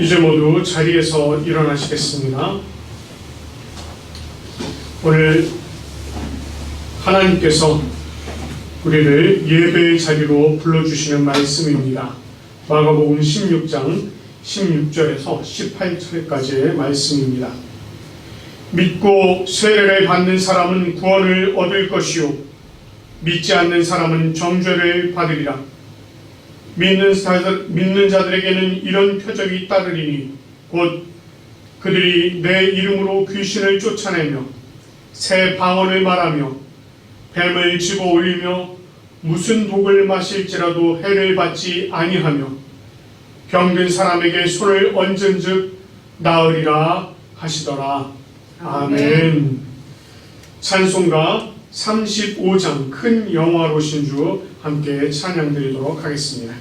이제 모두 자리에서 일어나시겠습니다. 오늘 하나님께서 우리를 예배의 자리로 불러주시는 말씀입니다. 마가복음 16장 16절에서 18절까지의 말씀입니다. 믿고 세례를 받는 사람은 구원을 얻을 것이요 믿지 않는 사람은 정죄를 받으리라. 믿는 자들에게는 이런 표적이 따르리니 곧 그들이 내 이름으로 귀신을 쫓아내며 새 방언을 말하며 뱀을 집어 올리며 무슨 독을 마실지라도 해를 받지 아니하며 병든 사람에게 손을 얹은즉 나으리라 하시더라. 아멘. 찬송가 35장 큰 영화로신 주 함께 찬양 드리도록 하겠습니다.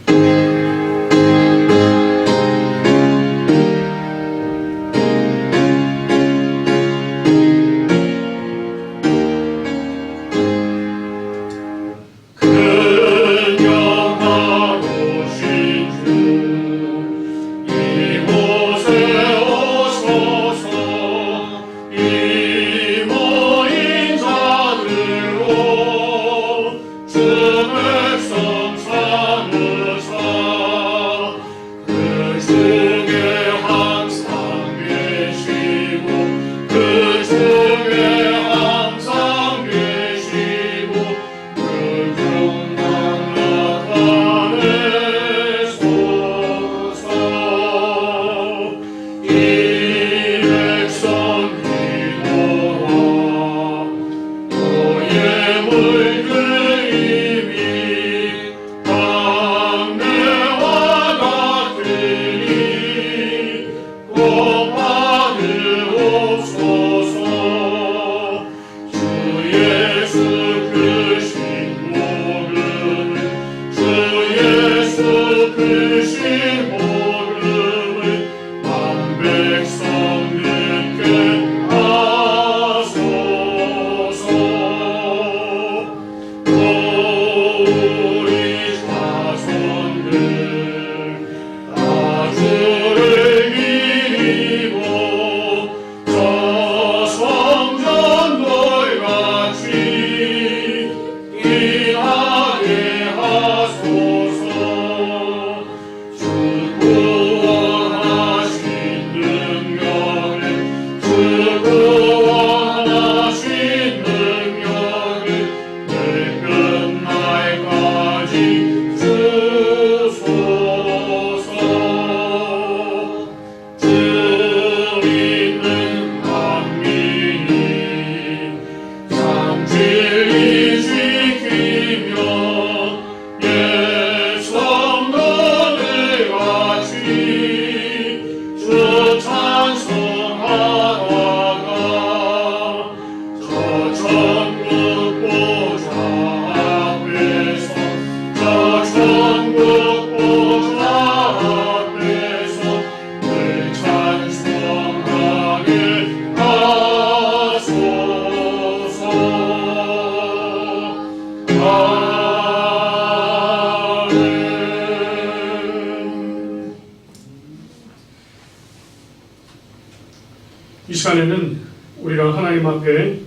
이 시간에는 우리가 하나님 앞에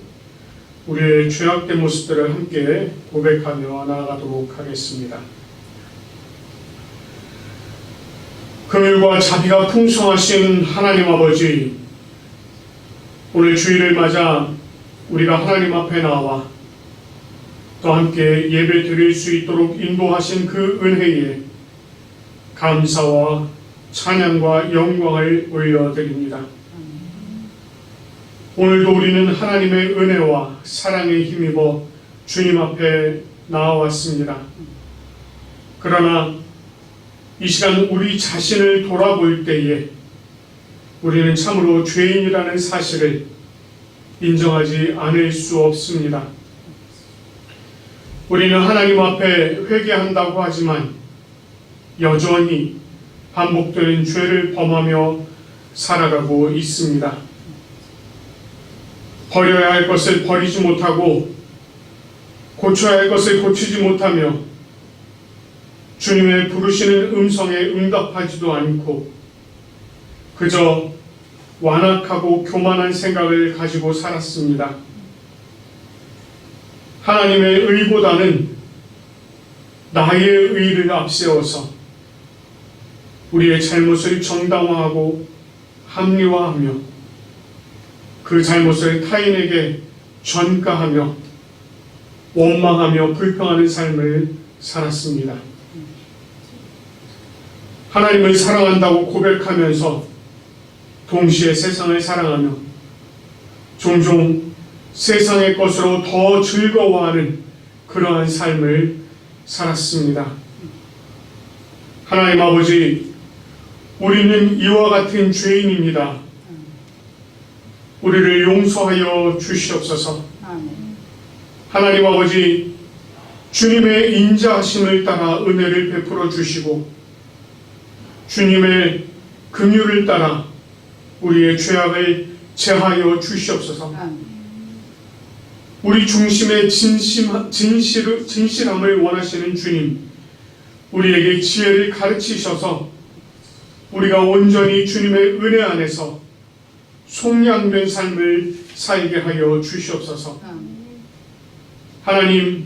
우리의 죄악된 모습들을 함께 고백하며 나아가도록 하겠습니다. 긍휼과 자비가 풍성하신 하나님 아버지, 오늘 주일을 맞아 우리가 하나님 앞에 나와 또 함께 예배 드릴 수 있도록 인도하신 그 은혜에 감사와 찬양과 영광을 올려드립니다. 오늘도 우리는 하나님의 은혜와 사랑에 힘입어 주님 앞에 나와왔습니다. 그러나 이 시간 우리 자신을 돌아볼 때에 우리는 참으로 죄인이라는 사실을 인정하지 않을 수 없습니다. 우리는 하나님 앞에 회개한다고 하지만 여전히 반복되는 죄를 범하며 살아가고 있습니다. 버려야 할 것을 버리지 못하고 고쳐야 할 것을 고치지 못하며 주님의 부르시는 음성에 응답하지도 않고 그저 완악하고 교만한 생각을 가지고 살았습니다. 하나님의 의보다는 나의 의를 앞세워서 우리의 잘못을 정당화하고 합리화하며 그 잘못을 타인에게 전가하며 원망하며 불평하는 삶을 살았습니다. 하나님을 사랑한다고 고백하면서 동시에 세상을 사랑하며 종종 세상의 것으로 더 즐거워하는 그러한 삶을 살았습니다. 하나님 아버지, 우리는 이와 같은 죄인입니다. 우리를 용서하여 주시옵소서. 하나님 아버지, 주님의 인자하심을 따라 은혜를 베풀어 주시고 주님의 긍휼을 따라 우리의 죄악을 제하여 주시옵소서. 우리 중심의 진실함을 원하시는 주님, 우리에게 지혜를 가르치셔서 우리가 온전히 주님의 은혜 안에서 속량된 삶을 살게 하여 주시옵소서. 하나님,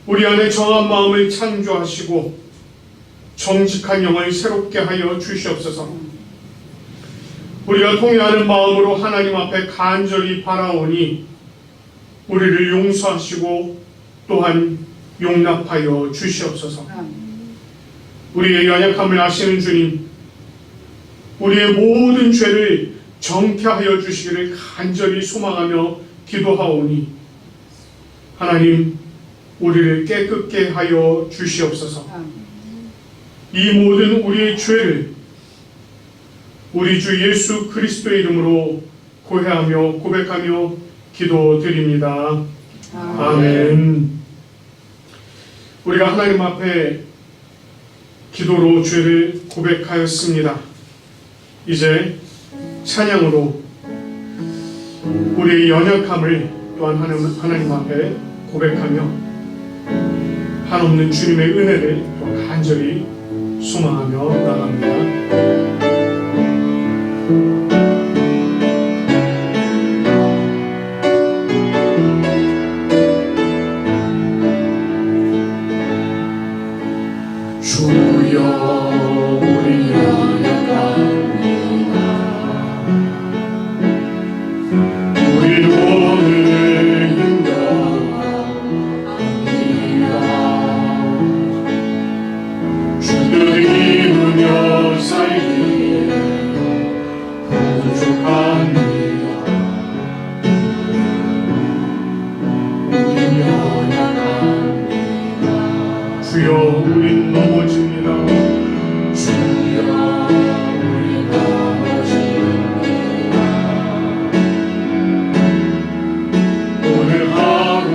우리 안에 정한 마음을 창조하시고 정직한 영을 새롭게 하여 주시옵소서. 우리가 통회하는 마음으로 하나님 앞에 간절히 바라오니 우리를 용서하시고 또한 용납하여 주시옵소서. 우리의 연약함을 아시는 주님, 우리의 모든 죄를 정케하여 주시기를 간절히 소망하며 기도하오니 하나님, 우리를 깨끗게 하여 주시옵소서. 이 모든 우리의 죄를 우리 주 예수 그리스도의 이름으로 고해하며 고백하며 기도드립니다. 아멘. 우리가 하나님 앞에 기도로 죄를 고백하였습니다. 이제 찬양으로 우리의 연약함을 또한 하나님 앞에 고백하며 한없는 주님의 은혜를 또 간절히 소망하며 나갑니다. 주여, 우린 넘어집니다. 주여, 우린 넘어집니다. 오늘 하루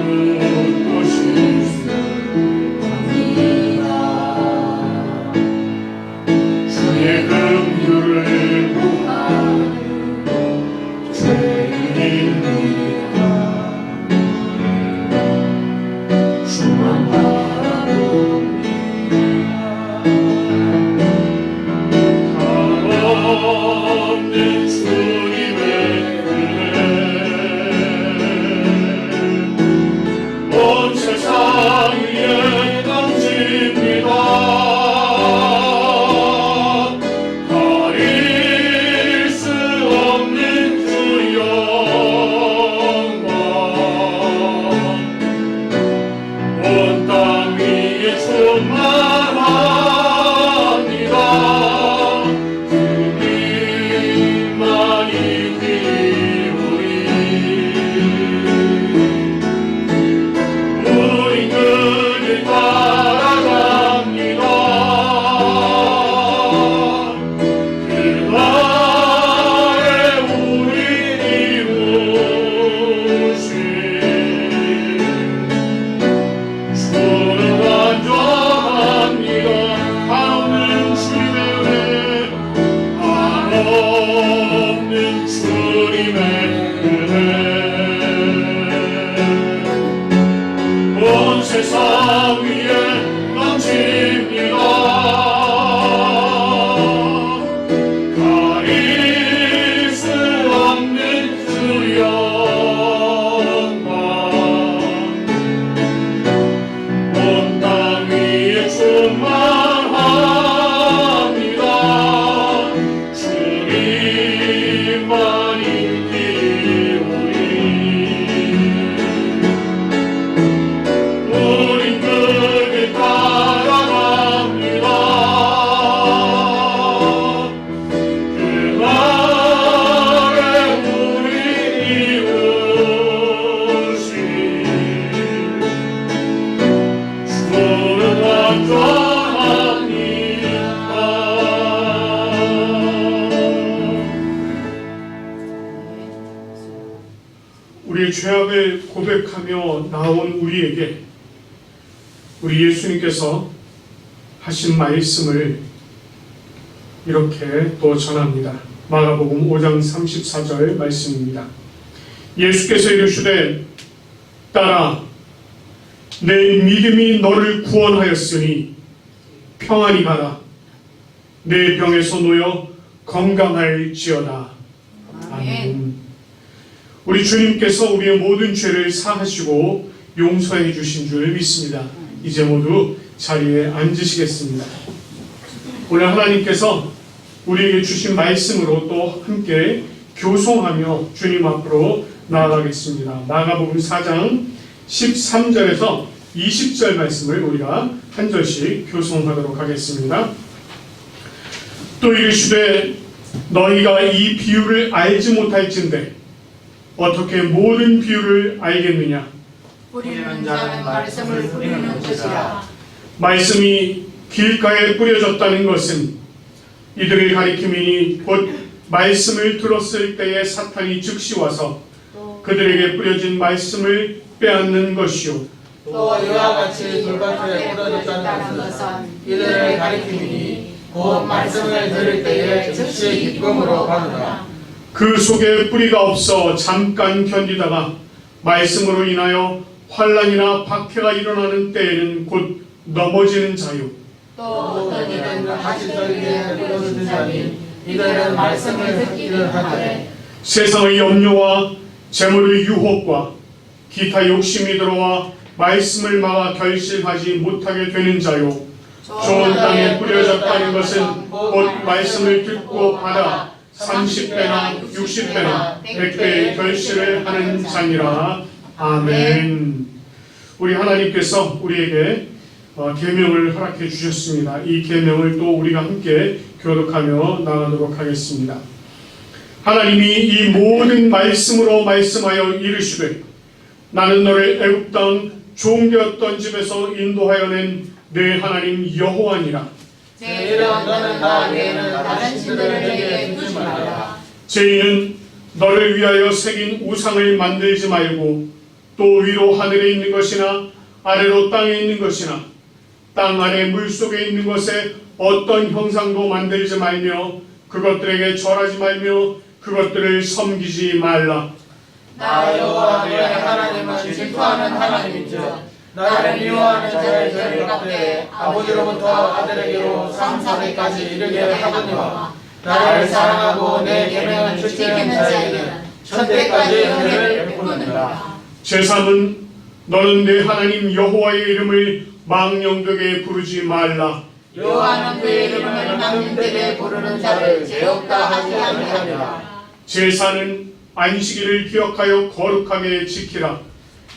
또 실수합니다. 주의 긍휼을 구하는 죄인입니다. 주만 바라봅니다. 없는 주님의 은혜 온 세상 위에 넘칩니다. 가릴 수 없는 주 영광 온 땅 위에 충만합니다. 세상 위에 넘칩니다. 가릴 우리의 죄악을 고백하며 나온 우리에게 우리 예수님께서 하신 말씀을 이렇게 또 전합니다. 마가복음 5장 34절 말씀입니다. 예수께서 이르시되 딸아 내 믿음이 너를 구원하였으니 평안히 가라. 내 병에서 놓여 건강할지어다. 아멘. 우리 주님께서 우리의 모든 죄를 사하시고 용서해 주신 줄 믿습니다. 이제 모두 자리에 앉으시겠습니다. 오늘 하나님께서 우리에게 주신 말씀으로 또 함께 교송하며 주님 앞으로 나아가겠습니다. 마가복음 4장 13절에서 20절 말씀을 우리가 한 절씩 교송하도록 하겠습니다. 또 이르시되 너희가 이 비유를 알지 못할진대 어떻게 모든 비유를 알겠느냐? 뿌리는 자는 말씀을 뿌리는 것이라. 말씀이 길가에 뿌려졌다는 것은 이들을 가리킴이니 곧 말씀을 들었을 때에 사탄이 즉시 와서 그들에게 뿌려진 말씀을 빼앗는 것이요. 또 이와 같이 돌밭에 뿌려졌다는 것은 이들을 가리킴이니 곧 말씀을 들을 때에 즉시 기쁨으로 받으라. 그 속에 뿌리가 없어 잠깐 견디다가 말씀으로 인하여 환난이나 박해가 일어나는 때에는 곧 넘어지는 자요. 또 어떤 이는 가시떨기에 뿌려진 자니 이들은 말씀을 듣기를 하되 세상의 염려와 재물의 유혹과 기타 욕심이 들어와 말씀을 막아 결실하지 못하게 되는 자요. 좋은 땅에 뿌려졌다는 것은 곧 말씀을 듣고 받아 30배나 60배나 100배의 결실을 하는 자니라. 아멘. 우리 하나님께서 우리에게 계명을 허락해 주셨습니다. 이 계명을 또 우리가 함께 교독하며 나가도록 하겠습니다. 하나님이 이 모든 말씀으로 말씀하여 이르시되 나는 너를 애굽 땅 종되었던 집에서 인도하여 낸 내 하나님 여호와니라. 제 너는 나 외에는 다른 신들을 내게 두지 말라. 죄인은 너를 위하여 새긴 우상을 만들지 말고 또 위로 하늘에 있는 것이나 아래로 땅에 있는 것이나 땅 아래 물속에 있는 것에 어떤 형상도 만들지 말며 그것들에게 절하지 말며 그것들을 섬기지 말라. 나 여호와 너의 하나님은 질투하는 하나님인즉 나를 미워하는 자의 죄를 갚되 아버지로부터 아들에게로 3,4대까지 이르게 하거니와 나를 사랑하고 내 계명을 지키는 자에게는 1000대까지 은혜를 베푸느니라. 제3은 너는 내 하나님 여호와의 이름을 망령되게 부르지 말라. 여호와는 그의 이름을 남는 데에 부르는 자를 죄없다 하지 아니하리라. 제4는 안식일을 기억하여 거룩하게 지키라.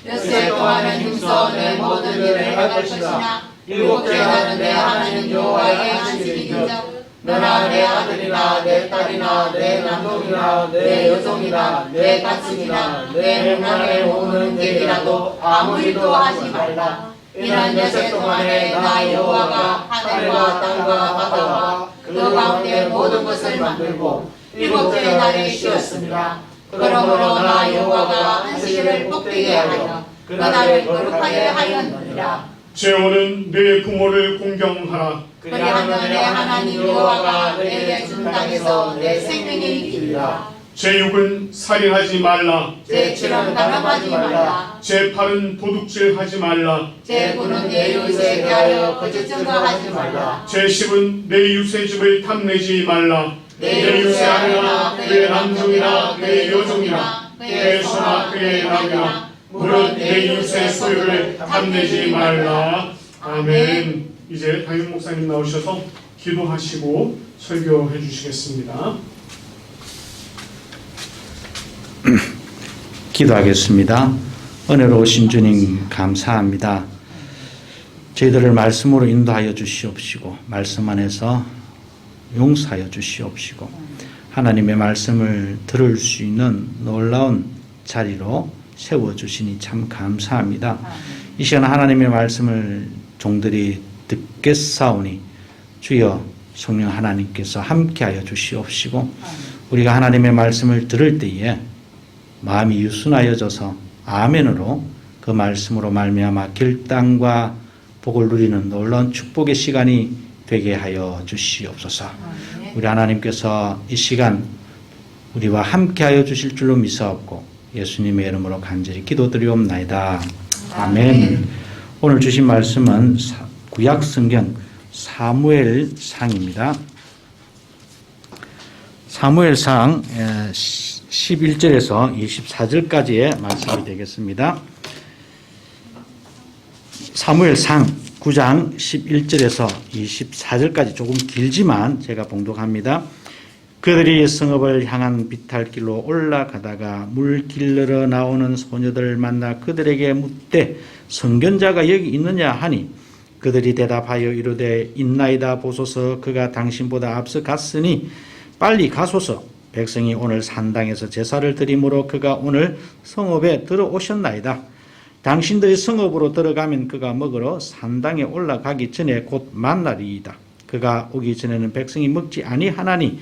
엿새 동안은 힘써 내 모든 일을 행할 것이나 일곱째 날은 내 하나님 여호와의 안식일이니라. 너나 내 아들이나 내 딸이나 내 남동이나 내 여종이나 내 가축이나 내 문안에 오는 객이라도 아무 일도 하지 말라. 이는 엿새 동안에 나 여호와가 하늘과 땅과 바다와 그 가운데 모든 것을 만들고 일곱째 날에 쉬었습니다. 그러므로 나 여호와가 안식일을 복되게 하여 그 날을 거룩하게 하였느니라. 제5는 내 부모를 공경하라. 그리하면 내 하나님 여호와가 내게 준 땅에서 내 생명이 있으리라. 제6은 살인하지 말라. 제7은 간음하지 말라. 제8은 도둑질하지 말라. 제9는 내 이웃에 대하여 거짓 증거하지 말라. 제10은 내 이웃의 집을 탐내지 말라. 내 이웃의 아내나 그의 남종이나 그의 여종이나 그의 소나 그의 남이나 무릇 내 이웃의 소유를 탐내지 말라. 아멘. 이제 담임 목사님 나오셔서 기도하시고 설교해 주시겠습니다. 기도하겠습니다. 은혜로우신 주님 감사합니다. 저희들을 말씀으로 인도하여 주시옵시고 말씀 안에서 용서하여 주시옵시고 하나님의 말씀을 들을 수 있는 놀라운 자리로 세워주시니 참 감사합니다. 이 시간 하나님의 말씀을 종들이 듣겠사오니 주여 성령 하나님께서 함께하여 주시옵시고 우리가 하나님의 말씀을 들을 때에 마음이 유순하여져서 아멘으로 그 말씀으로 말미암아 결단과 복을 누리는 놀라운 축복의 시간이 되게 하여 주시옵소서. 우리 하나님께서 이 시간 우리와 함께하여 주실 줄로 믿사옵고 예수님의 이름으로 간절히 기도드리옵나이다. 아멘. 오늘 주신 말씀은 구약 성경 사무엘상입니다. 사무엘상 11절에서 24절까지의 말씀이 되겠습니다. 사무엘상 9장 11절에서 24절까지 조금 길지만 제가 봉독합니다. 그들이 성읍을 향한 비탈길로 올라가다가 물 길르러 나오는 소녀들을 만나 그들에게 묻되 선견자가 여기 있느냐 하니 그들이 대답하여 이르되 있나이다. 보소서 그가 당신보다 앞서 갔으니 빨리 가소서. 백성이 오늘 산당에서 제사를 드리므로 그가 오늘 성읍에 들어오셨나이다. 당신들이 성읍으로 들어가면 그가 먹으러 산당에 올라가기 전에 곧 만나리이다. 그가 오기 전에는 백성이 먹지 아니하나니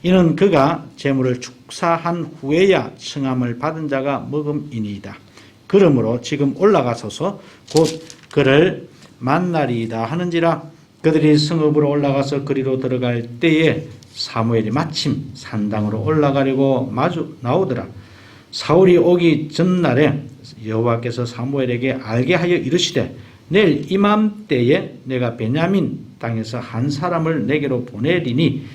이는 그가 제물을 축사한 후에야 청함을 받은 자가 먹음이니이다. 그러므로 지금 올라가소서 곧 그를 만나리이다 하는지라. 그들이 성읍으로 올라가서 그리로 들어갈 때에 사무엘이 마침 산당으로 올라가려고 마주 나오더라. 사울이 오기 전날에 여호와께서 사무엘에게 알게 하여 이르시되 내일 이맘때에 내가 베냐민 땅에서 한 사람을 내게로 보내리니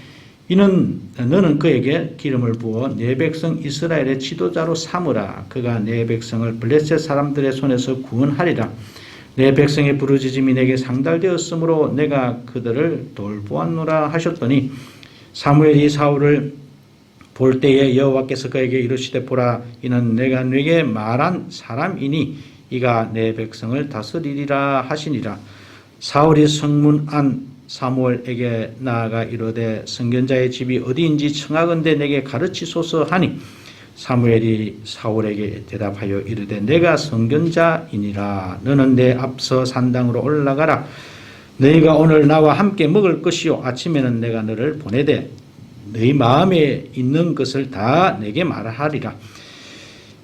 이는 너는 그에게 기름을 부어 내 백성 이스라엘의 지도자로 삼으라. 그가 내 백성을 블레셋 사람들의 손에서 구원하리라. 내 백성의 부르짖음이 내게 상달되었으므로 내가 그들을 돌보았노라 하셨더니 사무엘이 사울을 볼 때에 여호와께서 그에게 이르시되 보라 이는 내가 네게 말한 사람이니 이가 내 백성을 다스리리라 하시니라. 사울이 성문 안 사무엘에게 나아가 이르되 선견자의 집이 어디인지 청하건대 내게 가르치소서 하니 사무엘이 사울에게 대답하여 이르되 내가 선견자이니라. 너는 내 앞서 산당으로 올라가라. 너희가 오늘 나와 함께 먹을 것이요 아침에는 내가 너를 보내되 너희 마음에 있는 것을 다 내게 말하리라.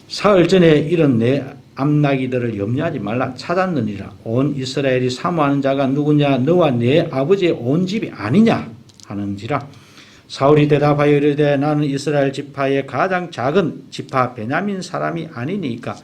사흘 전에 이런 내 암나기들을 염려하지 말라. 찾았느니라. 온 이스라엘이 사모하는 자가 누구냐? 너와 내 아버지의 온 집이 아니냐 하는지라. 사울이 대답하여 이르되 나는 이스라엘 지파의 가장 작은 지파 베냐민 사람이 아니니까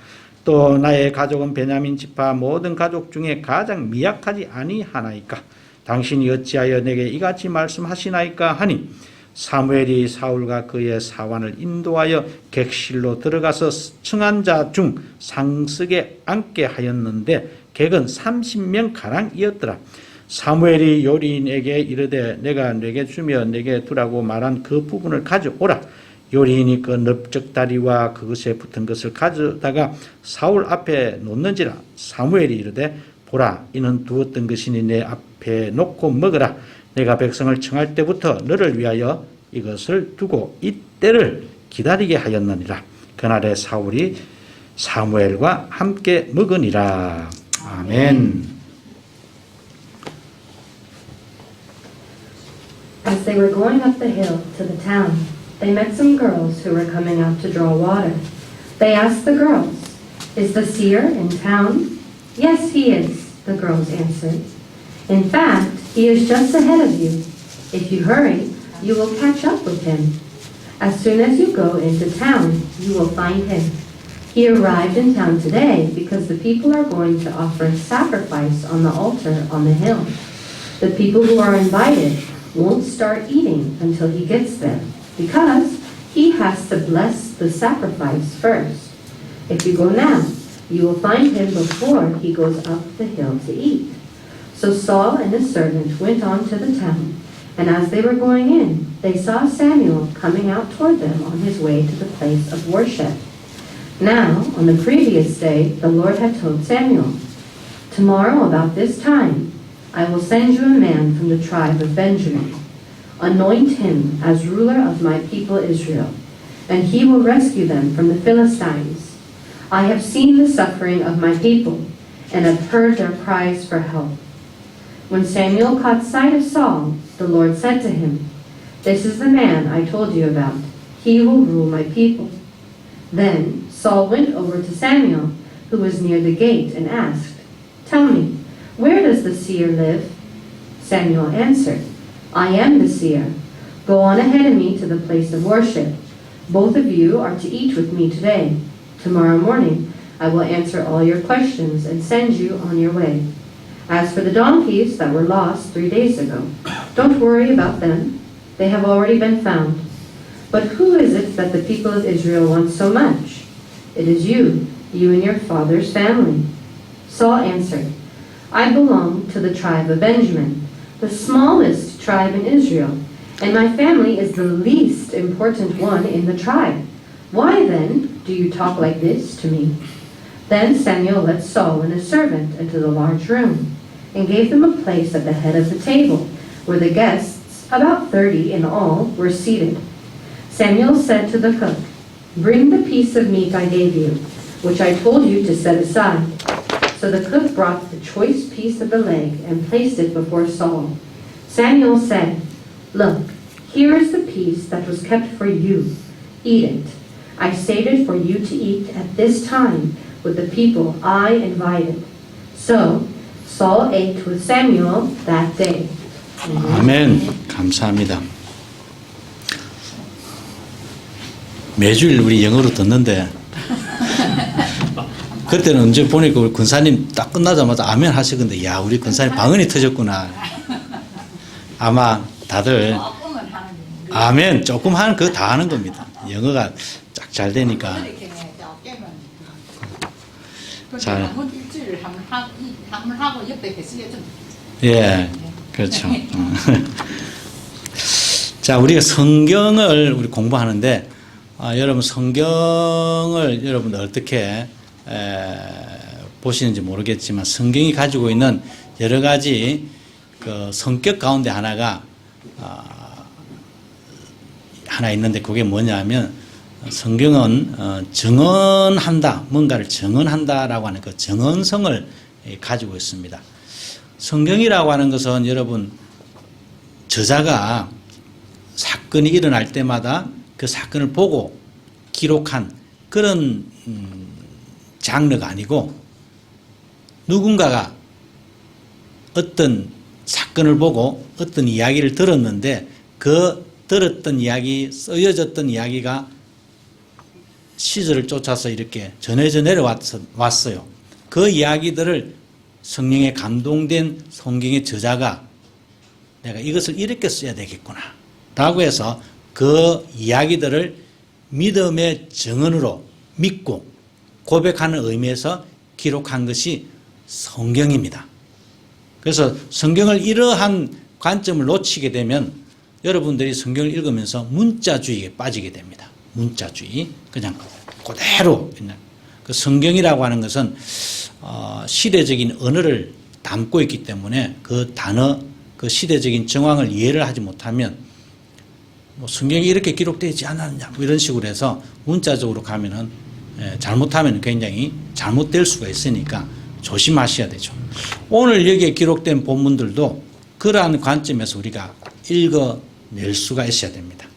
또 나의 가족은 베냐민 지파 모든 가족 중에 가장 미약하지 아니하나이까 당신이 어찌하여 내게 이같이 말씀하시나이까 하니 사무엘이 사울과 그의 사환을 인도하여 객실로 들어가서 청한 자 중 상석에 앉게 하였는데 객은 30명 가량이었더라. 사무엘이 요리인에게 이르되 내가 내게 주며 내게 두라고 말한 그 부분을 가져오라. 요리인이 그 넓적다리와 그것에 붙은 것을 가져다가 사울 앞에 놓는지라. 사무엘이 이르되 보라 이는 두었던 것이니 내 앞에 놓고 먹으라. 내가 백성을 청할 때부터 너를 위하여 이것을 두고 이때를 기다리게 하였느니라. 그날에 사울이 사무엘과 함께 먹으니라. 아멘. As they were going up the hill to the town, they met some girls who were coming out to draw water. They asked the girls, "Is the seer in town?" "Yes, he is," the girls answered. "In fact, he is just ahead of you. If you hurry, you will catch up with him. As soon as you go into town, you will find him. He arrived in town today because the people are going to offer a sacrifice on the altar on the hill. The people who are invited won't start eating until he gets there, because he has to bless the sacrifice first. If you go now, you will find him before he goes up the hill to eat." So Saul and his servant went on to the town, and as they were going in, they saw Samuel coming out toward them on his way to the place of worship. Now, on the previous day, the Lord had told Samuel, "Tomorrow about this time, I will send you a man from the tribe of Benjamin. Anoint him as ruler of my people Israel, and he will rescue them from the Philistines. I have seen the suffering of my people, and have heard their cries for help. When Samuel caught sight of Saul, the Lord said to him, "This is the man I told you about. He will rule my people." Then Saul went over to Samuel, who was near the gate, and asked, "Tell me, where does the seer live?" Samuel answered, "I am the seer. Go on ahead of me to the place of worship. Both of you are to eat with me today. Tomorrow morning I will answer all your questions and send you on your way. As for the donkeys that were lost 3 days ago, don't worry about them. They have already been found. But who is it that the people of Israel want so much? It is you and your father's family." Saul answered, "I belong to the tribe of Benjamin, the smallest tribe in Israel, and my family is the least important one in the tribe. Why then do you talk like this to me?" Then Samuel led Saul and his servant into the large room, and gave them a place at the head of the table, where the guests, about 30 in all, were seated. Samuel said to the cook, "Bring the piece of meat I gave you, which I told you to set aside." So the cook brought the choice piece of the leg and placed it before Saul. Samuel said, "Look, here is the piece that was kept for you. Eat it. I saved it for you to eat at this time with the people I invited." So Saul ate with Samuel that day. 아멘. 감사합니다. 매주일 우리 영어로 듣는데 그때는 언제 보니까 우리 권사님 딱 끝나자마자 아멘 하시던데, 야, 우리 권사님 방언이 터졌구나. 아마 다들 아멘 조금 하는 그거 다 하는 겁니다. 영어가 쫙 잘 되니까. 잘. 한번 하고 옆에 계시게 좀. 예, 그렇죠. 자, 우리가 성경을 우리 공부하는데, 여러분 성경을 여러분 어떻게 보시는지 모르겠지만, 성경이 가지고 있는 여러 가지 그 성격 가운데 하나가 하나 있는데, 그게 뭐냐면 성경은 정언한다, 뭔가를 정언한다라고 하는 그 정언성을 가지고 있습니다. 성경이라고 하는 것은 여러분, 저자가 사건이 일어날 때마다 그 사건을 보고 기록한 그런 장르가 아니고, 누군가가 어떤 사건을 보고 어떤 이야기를 들었는데 그 들었던 이야기, 쓰여졌던 이야기가 시절을 쫓아서 이렇게 전해져 내려왔어요. 그 이야기들을 성령에 감동된 성경의 저자가 내가 이것을 이렇게 써야 되겠구나 라고 해서 그 이야기들을 믿음의 증언으로 믿고 고백하는 의미에서 기록한 것이 성경입니다. 그래서 성경을 이러한 관점을 놓치게 되면 여러분들이 성경을 읽으면서 문자주의에 빠지게 됩니다. 문자주의. 그냥 그대로 있는. 그 성경이라고 하는 것은 시대적인 언어를 담고 있기 때문에 그 단어, 그 시대적인 정황을 이해를 하지 못하면 뭐 성경이 이렇게 기록되지 않았냐 뭐 이런 식으로 해서 문자적으로 가면은 잘못하면 굉장히 잘못될 수가 있으니까 조심하셔야 되죠. 오늘 여기에 기록된 본문들도 그러한 관점에서 우리가 읽어낼 수가 있어야 됩니다.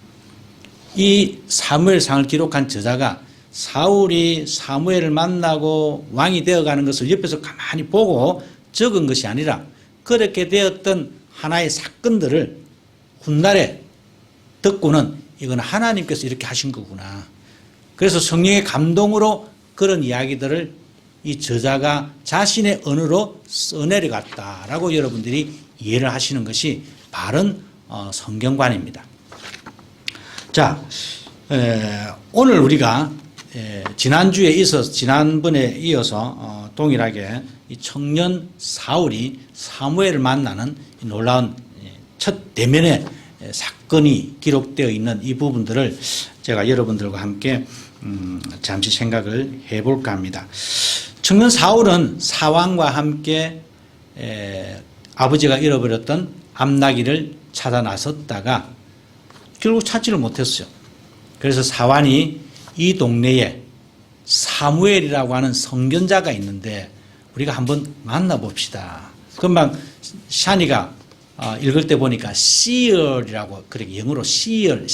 이 사무엘상을 기록한 저자가 사울이 사무엘을 만나고 왕이 되어가는 것을 옆에서 가만히 보고 적은 것이 아니라 그렇게 되었던 하나의 사건들을 훗날에 듣고는 이건 하나님께서 이렇게 하신 거구나. 그래서 성령의 감동으로 그런 이야기들을 이 저자가 자신의 언어로 써내려갔다라고 여러분들이 이해를 하시는 것이 바른 성경관입니다. 자, 오늘 우리가 지난번에 이어서 동일하게 이 청년 사울이 사무엘을 만나는 이 놀라운 첫 대면의 사건이 기록되어 있는 이 부분들을 제가 여러분들과 함께 잠시 생각을 해볼까 합니다. 청년 사울은 사왕과 함께 아버지가 잃어버렸던 암나기를 찾아 나섰다가 결국 찾지를 못했어요. 그래서 사환이 이 동네에 사무엘이라고 하는 선견자가 있는데 우리가 한번 만나봅시다 금방 샤니가 읽을 때 보니까 seer이라고 그렇게 영어로 seer,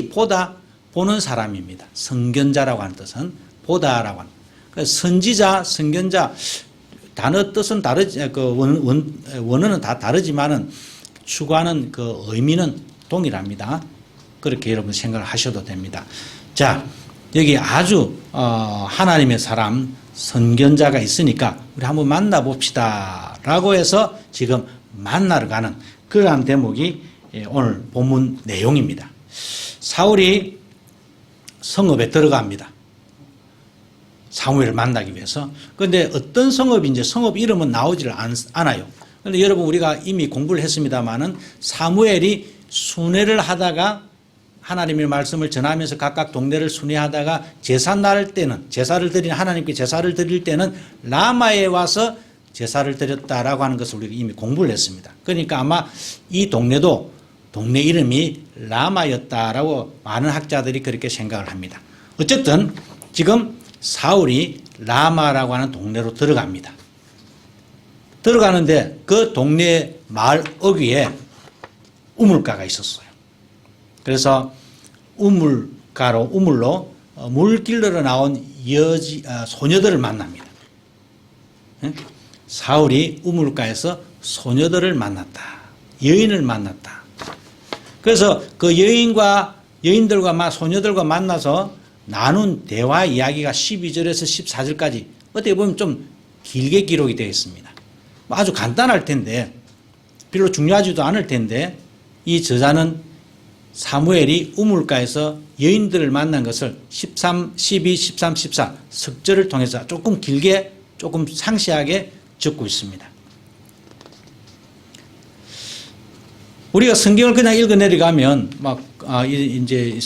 보다 보는 사람입니다. 선견자라고 하는 뜻은 보다라고 하는. 선지자, 선견자 단어 뜻은 다르지 원어는 다 다르지만은 추구하는 그 의미는 동일합니다. 그렇게 여러분 생각을 하셔도 됩니다. 자, 여기 아주 하나님의 사람 선견자가 있으니까 우리 한번 만나봅시다라고 해서 지금 만나러 가는 그러한 대목이 오늘 본문 내용입니다. 사울이 성읍에 들어갑니다. 사무엘을 만나기 위해서. 그런데 어떤 성읍인지 성읍 이름은 나오질 않아요. 그런데 여러분 우리가 이미 공부를 했습니다마는 사무엘이 순회를 하다가 하나님의 말씀을 전하면서 각각 동네를 순회하다가 제사를 하나님께 제사를 드릴 때는 라마에 와서 제사를 드렸다라고 하는 것을 우리가 이미 공부를 했습니다. 그러니까 아마 이 동네도 동네 이름이 라마였다라고 많은 학자들이 그렇게 생각을 합니다. 어쨌든 지금 사울이 라마라고 하는 동네로 들어갑니다. 들어가는데 그 동네 마을 어귀에 우물가가 있었어요. 그래서 우물로 물 길러러 나온 소녀들을 만납니다. 사울이 우물가에서 소녀들을 만났다. 여인을 만났다. 그래서 그 여인들과 소녀들과 만나서 나눈 대화 이야기가 12절에서 14절까지 어떻게 보면 좀 길게 기록이 되어 있습니다. 아주 간단할 텐데 별로 중요하지도 않을 텐데 이 저자는 사무엘이 우물가에서 여인들을 만난 것을 13, 12, 13, 14 석절을 통해서 조금 길게 조금 상세하게 적고 있습니다. 우리가 성경을 그냥 읽어 내려가면 이제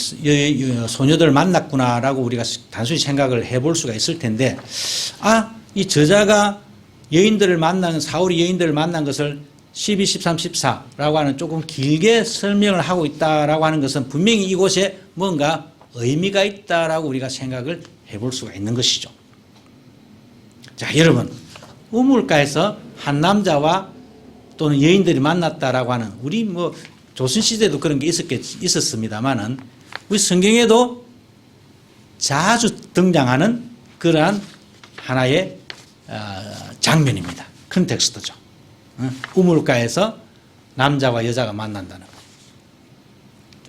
소녀들을 만났구나라고 우리가 단순히 생각을 해볼 수가 있을 텐데 이 저자가 사울이 여인들을 만난 것을 12, 13, 14라고 하는 조금 길게 설명을 하고 있다라고 하는 것은 분명히 이곳에 뭔가 의미가 있다라고 우리가 생각을 해볼 수가 있는 것이죠. 자, 여러분, 우물가에서 한 남자와 또는 여인들이 만났다라고 하는 우리 조선시대도 그런 게 있었습니다만은 우리 성경에도 자주 등장하는 그러한 하나의 장면입니다. 컨텍스트죠. 우물가에서 남자와 여자가 만난다는 것.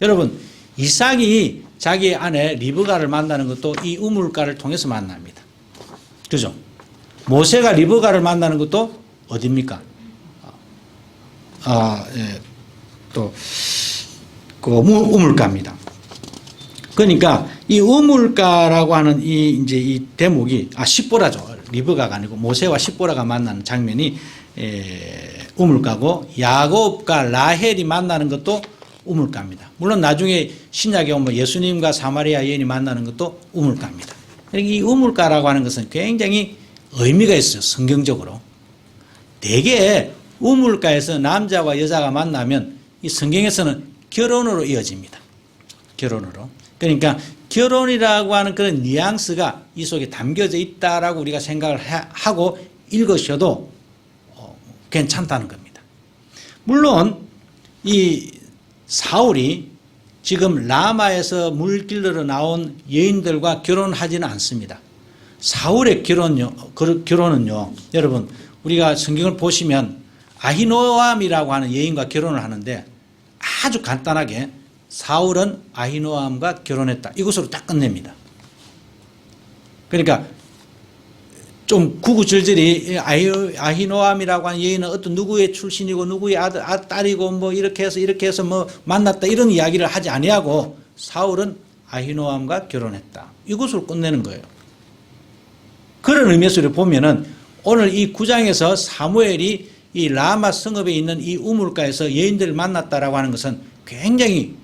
여러분, 이삭이 자기 아내 리브가를 만나는 것도 이 우물가를 통해서 만납니다. 그죠? 모세가 리브가를 만나는 것도 어디입니까? 그 우물가입니다. 그러니까 이 우물가라고 하는 이 대목이 십보라죠. 리브가가 아니고 모세와 십보라가 만나는 장면이 우물가고 야곱과 라헬이 만나는 것도 우물가입니다. 물론 나중에 신약에 오면 예수님과 사마리아 여인이 만나는 것도 우물가입니다. 이 우물가라고 하는 것은 굉장히 의미가 있어요. 성경적으로. 대개 우물가에서 남자와 여자가 만나면 이 성경에서는 결혼으로 이어집니다. 결혼으로. 그러니까 결혼이라고 하는 그런 뉘앙스가 이 속에 담겨져 있다라고 우리가 생각을 하고 읽으셔도 괜찮다는 겁니다. 물론 이 사울이 지금 라마에서 물 길러러 나온 여인들과 결혼하지는 않습니다. 사울의 결혼은요, 여러분 우리가 성경을 보시면 아히노암이라고 하는 여인과 결혼을 하는데 아주 간단하게 사울은 아히노암과 결혼했다. 이것으로 딱 끝냅니다. 그러니까 좀 구구절절히 아히노암이라고 하는 여인은 어떤 누구의 출신이고 누구의 딸이고 이렇게 해서 만났다 이런 이야기를 하지 아니하고 사울은 아히노암과 결혼했다. 이것으로 끝내는 거예요. 그런 의미에서 보면은 오늘 이 9장에서 사무엘이 이 라마 성읍에 있는 이 우물가에서 여인들을 만났다라고 하는 것은 굉장히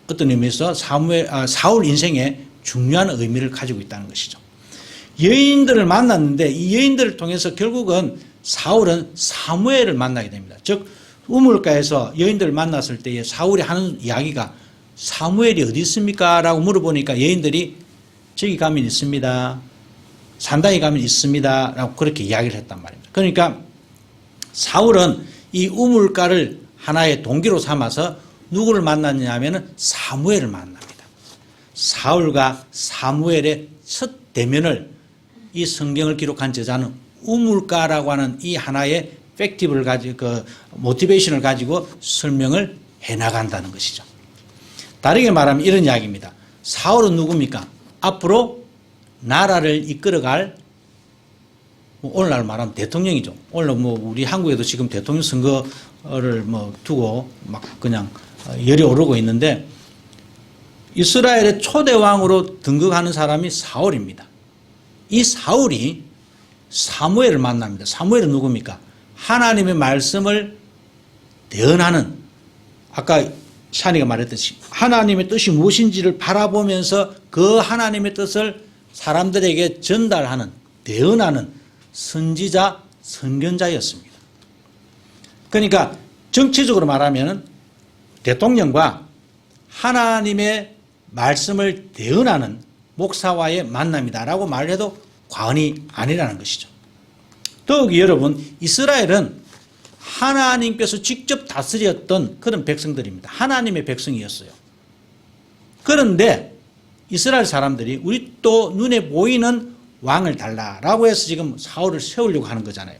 어떤 의미에서 사울 인생에 중요한 의미를 가지고 있다는 것이죠. 여인들을 만났는데 이 여인들을 통해서 결국은 사울은 사무엘을 만나게 됩니다. 즉 우물가에서 여인들을 만났을 때에 사울이 하는 이야기가 사무엘이 어디 있습니까? 라고 물어보니까 여인들이 저기 가면 있습니다. 산당에 가면 있습니다. 라고 그렇게 이야기를 했단 말입니다. 그러니까 사울은 이 우물가를 하나의 동기로 삼아서 누구를 만났냐 하면 사무엘을 만납니다. 사울과 사무엘의 첫 대면을 이 성경을 기록한 저자는 우물가라고 하는 이 하나의 팩티브를 가지고 그 모티베이션을 가지고 설명을 해나간다는 것이죠. 다르게 말하면 이런 이야기입니다. 사울은 누굽니까? 앞으로 나라를 이끌어갈 오늘날 말하면 대통령이죠. 오늘 우리 한국에도 지금 대통령 선거를 두고 막 그냥 열이 오르고 있는데 이스라엘의 초대 왕으로 등극하는 사람이 사울입니다. 이 사울이 사무엘을 만납니다. 사무엘은 누굽니까? 하나님의 말씀을 대언하는, 아까 샤니가 말했듯이 하나님의 뜻이 무엇인지를 바라보면서 그 하나님의 뜻을 사람들에게 전달하는, 대언하는 선지자, 선견자였습니다. 그러니까 정치적으로 말하면 대통령과 하나님의 말씀을 대언하는 목사와의 만남이다라고 말해도 과언이 아니라는 것이죠. 더욱이 여러분, 이스라엘은 하나님께서 직접 다스렸던 그런 백성들입니다. 하나님의 백성이었어요. 그런데 이스라엘 사람들이 우리 또 눈에 보이는 왕을 달라라고 해서 지금 사울을 세우려고 하는 거잖아요.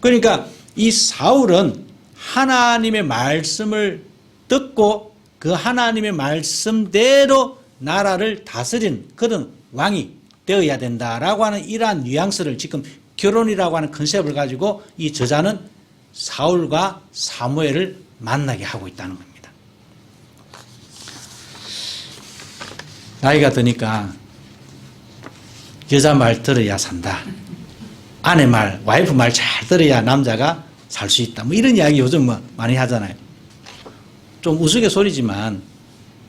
그러니까 이 사울은 하나님의 말씀을 듣고 그 하나님의 말씀대로 나라를 다스린 그런 왕이 되어야 된다라고 하는 이러한 뉘앙스를 지금 결혼이라고 하는 컨셉을 가지고 이 저자는 사울과 사무엘을 만나게 하고 있다는 겁니다. 나이가 드니까 여자 말 들어야 산다. 아내 말, 와이프 말 잘 들어야 남자가 살 수 있다. 이런 이야기 요즘 많이 하잖아요. 좀 우스갯소리지만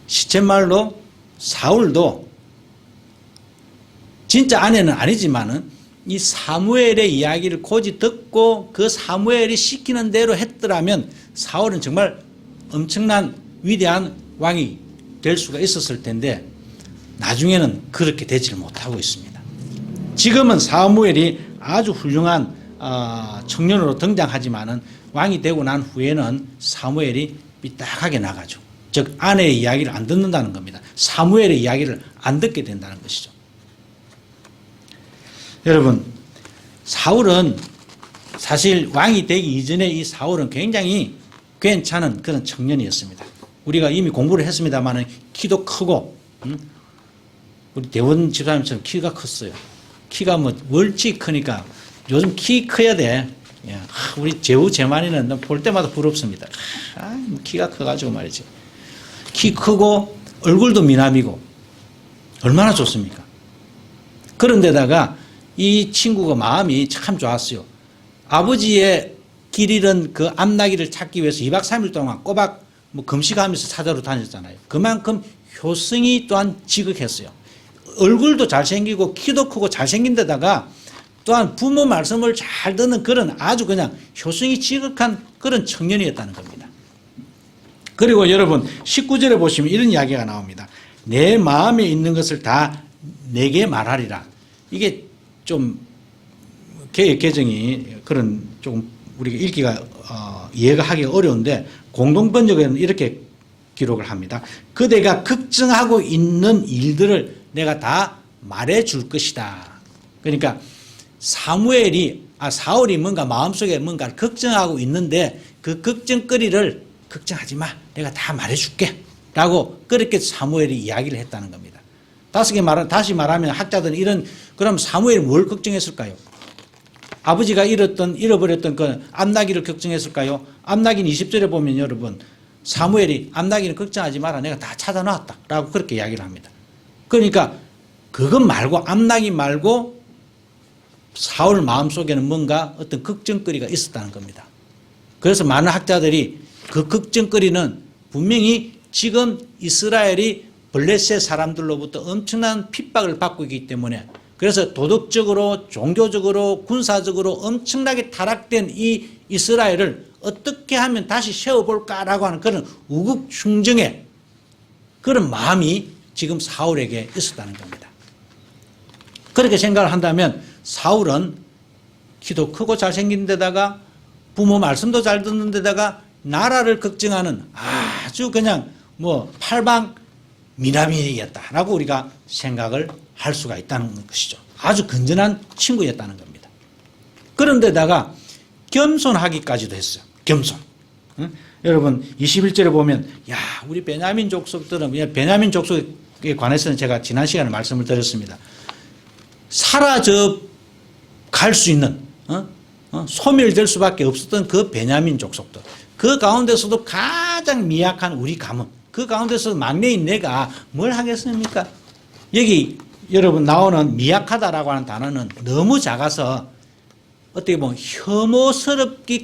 시쳇말로 사울도 진짜 아내는 아니지만은 이 사무엘의 이야기를 고지 듣고 그 사무엘이 시키는 대로 했더라면 사울은 정말 엄청난 위대한 왕이 될 수가 있었을 텐데 나중에는 그렇게 되지를 못하고 있습니다. 지금은 사무엘이 아주 훌륭한 청년으로 등장하지만은 왕이 되고 난 후에는 사무엘이 삐딱하게 나가죠. 즉 아내의 이야기를 안 듣는다는 겁니다. 사무엘의 이야기를 안 듣게 된다는 것이죠. 여러분, 사울은 사실 왕이 되기 이전에 이 사울은 굉장히 괜찮은 그런 청년이었습니다. 우리가 이미 공부를 했습니다만 키도 크고 우리 대원 집사님처럼 키가 컸어요. 키가 월치 크니까 요즘 키 커야 돼. 우리 제우 제만이는 볼 때마다 부럽습니다. 키가 커가지고 말이지. 키 크고 얼굴도 미남이고 얼마나 좋습니까? 그런데다가 이 친구가 마음이 참 좋았어요. 아버지의 길 잃은 그 암나기를 찾기 위해서 2박 3일 동안 꼬박 금식하면서 찾아러 다녔잖아요. 그만큼 효성이 또한 지극했어요. 얼굴도 잘생기고 키도 크고 잘생긴 데다가 또한 부모 말씀을 잘 듣는 그런 아주 그냥 효성이 지극한 그런 청년이었다는 겁니다. 그리고 여러분 19절에 보시면 이런 이야기가 나옵니다. 내 마음에 있는 것을 다 내게 말하리라. 이게 좀 개정이 그런 조금 우리가 읽기가 이해가 하기 어려운데 공동번역에는 이렇게 기록을 합니다. 그대가 걱정하고 있는 일들을 내가 다 말해줄 것이다. 그러니까 사울이 뭔가 마음속에 뭔가를 걱정하고 있는데 그 걱정거리를 걱정하지 마. 내가 다 말해줄게. 라고 그렇게 사무엘이 이야기를 했다는 겁니다. 다시 말하면 학자들은 그럼 사무엘이 뭘 걱정했을까요? 아버지가 잃어버렸던 그 암나기를 걱정했을까요? 암나기는 20절에 보면 여러분 사무엘이 암나기는 걱정하지 마라. 내가 다 찾아놨다. 라고 그렇게 이야기를 합니다. 그러니까 그것 말고 암나기 말고 사울 마음속에는 뭔가 어떤 걱정거리가 있었다는 겁니다. 그래서 많은 학자들이 그 걱정거리는 분명히 지금 이스라엘이 블레셋 사람들로부터 엄청난 핍박을 받고 있기 때문에 그래서 도덕적으로 종교적으로 군사적으로 엄청나게 타락된 이 이스라엘을 어떻게 하면 다시 세워볼까라고 하는 그런 우국충정의 그런 마음이 지금 사울에게 있었다는 겁니다. 그렇게 생각을 한다면 사울은 키도 크고 잘생긴 데다가 부모 말씀도 잘 듣는 데다가 나라를 걱정하는 아주 그냥 뭐 팔방 미남이었다라고 우리가 생각을 할 수가 있다는 것이죠. 아주 건전한 친구였다는 겁니다. 그런데다가 겸손하기까지도 했어요. 겸손. 응? 여러분 21절에 보면 야 우리 베냐민 족속들은 베냐민 족속에 관해서는 제가 지난 시간에 말씀을 드렸습니다. 사라져 갈 수 있는 소멸될 수밖에 없었던 그 베냐민 족속들 그 가운데서도 가장 미약한 우리 가문 그 가운데서 막내인 내가 뭘 하겠습니까? 여기 여러분 나오는 미약하다라고 하는 단어는 너무 작아서 어떻게 보면 혐오스럽기까지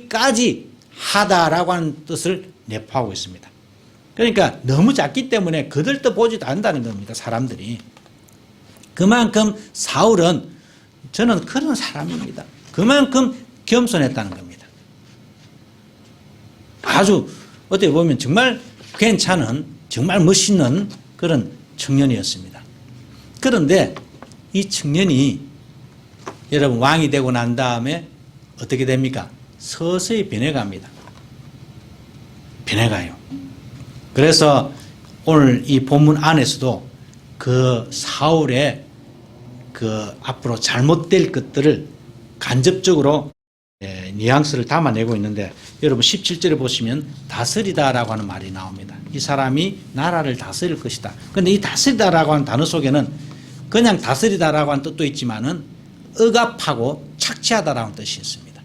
하다라고 하는 뜻을 내포하고 있습니다. 그러니까 너무 작기 때문에 거들떠 보지도 않는다는 겁니다. 사람들이. 그만큼 사울은 저는 그런 사람입니다. 그만큼 겸손했다는 겁니다. 아주 어떻게 보면 정말 괜찮은 정말 멋있는 그런 청년이었습니다. 그런데 이 청년이 여러분 왕이 되고 난 다음에 어떻게 됩니까? 서서히 변해갑니다. 변해가요. 그래서 오늘 이 본문 안에서도 그 사울의 그 앞으로 잘못될 것들을 간접적으로 뉘앙스를 담아내고 있는데 여러분 17절에 보시면 다스리다라고 하는 말이 나옵니다. 이 사람이 나라를 다스릴 것이다. 그런데 이 다스리다라고 하는 단어 속에는 그냥 다스리다라고 하는 뜻도 있지만은 억압하고 착취하다라는 뜻이 있습니다.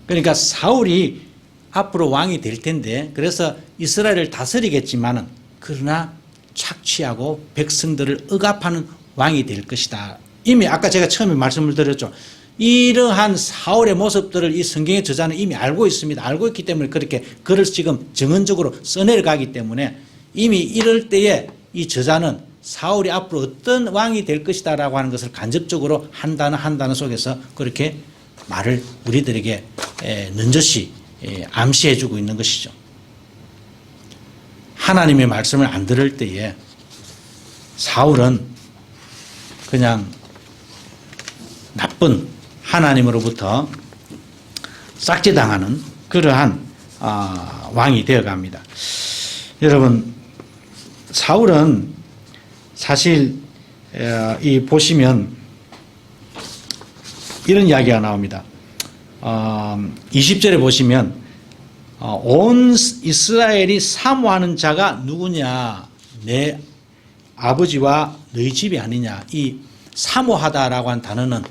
그러니까 사울이 앞으로 왕이 될 텐데 그래서 이스라엘을 다스리겠지만은 그러나 착취하고 백성들을 억압하는 왕이 될 것이다. 이미 아까 제가 처음에 말씀을 드렸죠. 이러한 사울의 모습들을 이 성경의 저자는 이미 알고 있습니다. 알고 있기 때문에 그렇게 글을 지금 정언적으로 써내려가기 때문에 이미 이럴 때에 이 저자는 사울이 앞으로 어떤 왕이 될 것이다 라고 하는 것을 간접적으로 한 단어 속에서 그렇게 말을 우리들에게 넌저시 암시해 주고 있는 것이죠. 하나님의 말씀을 안 들을 때에 사울은 그냥 나쁜 하나님으로부터 싹지당하는 그러한 왕이 되어갑니다. 여러분 사울은 사실 이 보시면 이런 이야기가 나옵니다. 20절에 보시면 온 이스라엘이 사모하는 자가 누구냐? 내 아버지와 너희 집이 아니냐? 이 사모하다라고 한 단어는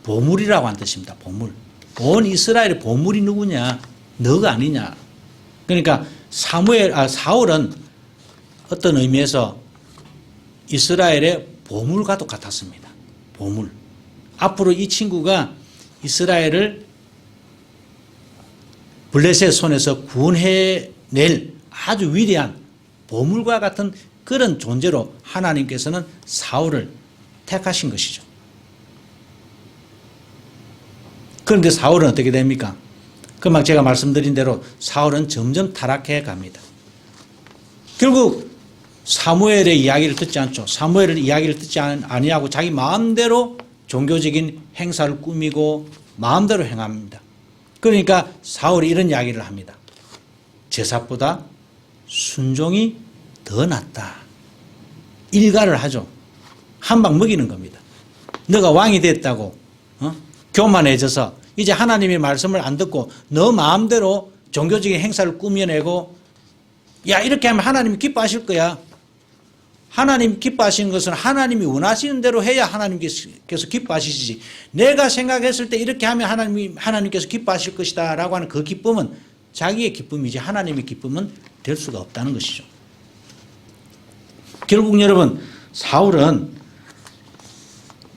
보물이라고 한 뜻입니다. 보물. 온 이스라엘의 보물이 누구냐? 너가 아니냐? 그러니까 사울은 어떤 의미에서 이스라엘의 보물과도 같았습니다. 보물. 앞으로 이 친구가 이스라엘을 블레셋 손에서 구원해낼 아주 위대한 보물과 같은 그런 존재로 하나님께서는 사울을 택하신 것이죠. 그런데 사울은 어떻게 됩니까? 금방 제가 말씀드린 대로 사울은 점점 타락해 갑니다. 결국 사무엘의 이야기를 듣지 않죠. 사무엘의 이야기를 듣지 아니하고 자기 마음대로 종교적인 행사를 꾸미고 마음대로 행합니다. 그러니까 사울이 이런 이야기를 합니다. 제사보다 순종이 더 낫다. 일가를 하죠. 한 방 먹이는 겁니다. 너가 왕이 됐다고 교만해져서 이제 하나님의 말씀을 안 듣고 너 마음대로 종교적인 행사를 꾸며내고 야 이렇게 하면 하나님이 기뻐하실 거야. 하나님 기뻐하시는 것은 하나님이 원하시는 대로 해야 하나님께서 기뻐하시지. 내가 생각했을 때 이렇게 하면 하나님께서 기뻐하실 것이다 라고 하는 그 기쁨은 자기의 기쁨이지 하나님의 기쁨은 될 수가 없다는 것이죠. 결국 여러분 사울은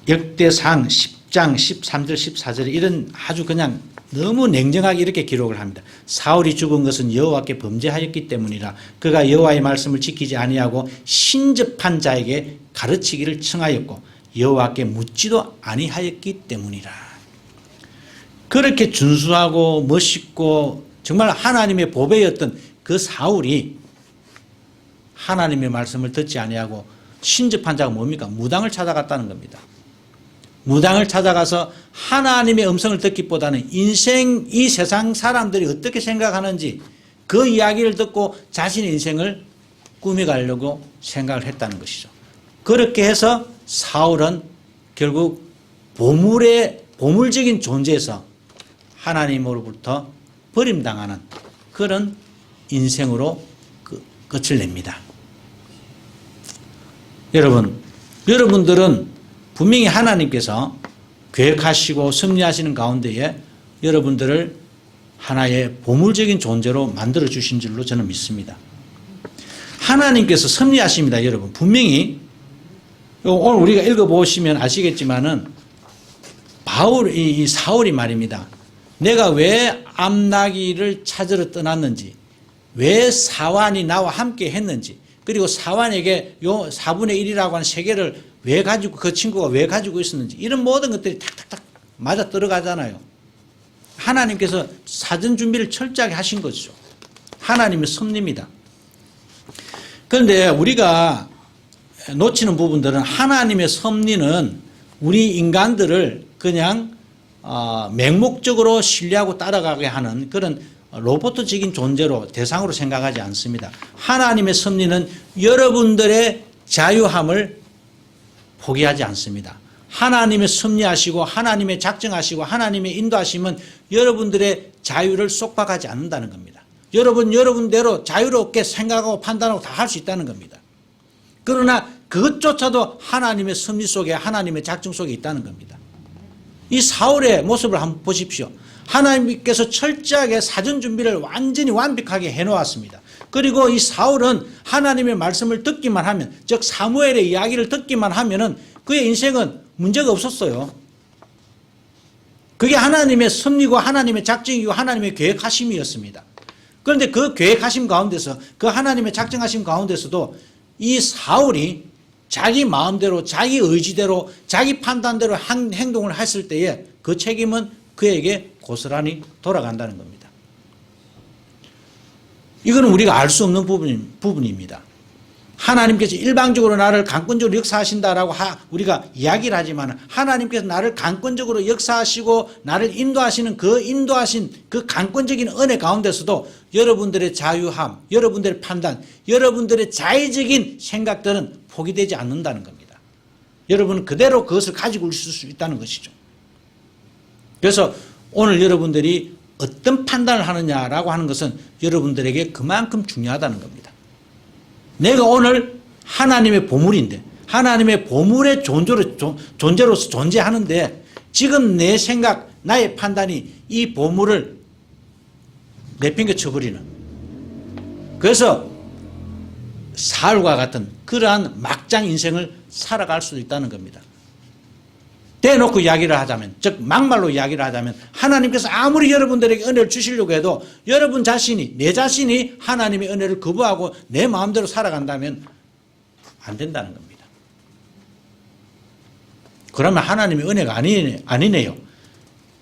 역대상 10장 13절 14절에 이런 아주 그냥 너무 냉정하게 이렇게 기록을 합니다. 사울이 죽은 것은 여호와께 범죄하였기 때문이라. 그가 여호와의 말씀을 지키지 아니하고 신접한 자에게 가르치기를 청하였고 여호와께 묻지도 아니하였기 때문이라. 그렇게 준수하고 멋있고 정말 하나님의 보배였던 그 사울이 하나님의 말씀을 듣지 아니하고 신접한 자가 뭡니까? 무당을 찾아갔다는 겁니다. 무당을 찾아가서 하나님의 음성을 듣기보다는 인생, 이 세상 사람들이 어떻게 생각하는지 그 이야기를 듣고 자신의 인생을 꾸며가려고 생각을 했다는 것이죠. 그렇게 해서 사울은 결국 보물적인 존재에서 하나님으로부터 버림당하는 그런 인생으로 끝을 냅니다. 여러분들은 분명히 하나님께서 계획하시고 섭리하시는 가운데에 여러분들을 하나의 보물적인 존재로 만들어 주신 줄로 저는 믿습니다. 하나님께서 섭리하십니다, 여러분. 분명히 오늘 우리가 읽어보시면 아시겠지만은 이 사울이 말입니다. 내가 왜 암나기를 찾으러 떠났는지, 왜 사환이 나와 함께 했는지, 그리고 사환에게 요 4분의 1이라고 하는 세계를 왜 가지고, 그 친구가 왜 가지고 있었는지, 이런 모든 것들이 탁탁탁 맞아 들어가잖아요. 하나님께서 사전 준비를 철저하게 하신 거죠. 하나님의 섭리입니다. 그런데 우리가 놓치는 부분들은 하나님의 섭리는 우리 인간들을 그냥 맹목적으로 신뢰하고 따라가게 하는 그런 로봇적인 존재로 대상으로 생각하지 않습니다. 하나님의 섭리는 여러분들의 자유함을 포기하지 않습니다. 하나님의 섭리하시고 하나님의 작정하시고 하나님의 인도하심은 여러분들의 자유를 속박하지 않는다는 겁니다. 여러분대로 자유롭게 생각하고 판단하고 다 할 수 있다는 겁니다. 그러나 그것조차도 하나님의 섭리 속에, 하나님의 작정 속에 있다는 겁니다. 이 사울의 모습을 한번 보십시오. 하나님께서 철저하게 사전 준비를 완전히 완벽하게 해놓았습니다. 그리고 이 사울은 하나님의 말씀을 듣기만 하면, 즉 사무엘의 이야기를 듣기만 하면은 그의 인생은 문제가 없었어요. 그게 하나님의 섭리고 하나님의 작정이고 하나님의 계획하심이었습니다. 그런데 그 계획하심 가운데서, 그 하나님의 작정하심 가운데서도 이 사울이 자기 마음대로, 자기 의지대로, 자기 판단대로 행동을 했을 때에 그 책임은 그에게 고스란히 돌아간다는 겁니다. 이거는 우리가 알 수 없는 부분입니다. 하나님께서 일방적으로 나를 강권적으로 역사하신다라고 우리가 이야기를 하지만 하나님께서 나를 강권적으로 역사하시고 나를 인도하시는 그 인도하신 그 강권적인 은혜 가운데서도 여러분들의 자유함, 여러분들의 판단, 여러분들의 자의적인 생각들은 포기되지 않는다는 겁니다. 여러분은 그대로 그것을 가지고 있을 수 있다는 것이죠. 그래서 오늘 여러분들이 어떤 판단을 하느냐라고 하는 것은 여러분들에게 그만큼 중요하다는 겁니다. 내가 오늘 하나님의 보물인데, 하나님의 보물의 존재로서 존재하는데 지금 내 생각, 나의 판단이 이 보물을 내팽개쳐버리는, 그래서 사울과 같은 그러한 막장 인생을 살아갈 수도 있다는 겁니다. 대놓고 이야기를 하자면, 즉 막말로 이야기를 하자면 하나님께서 아무리 여러분들에게 은혜를 주시려고 해도 여러분 자신이, 내 자신이 하나님의 은혜를 거부하고 내 마음대로 살아간다면 안 된다는 겁니다. 그러면 하나님의 은혜가 아니네요.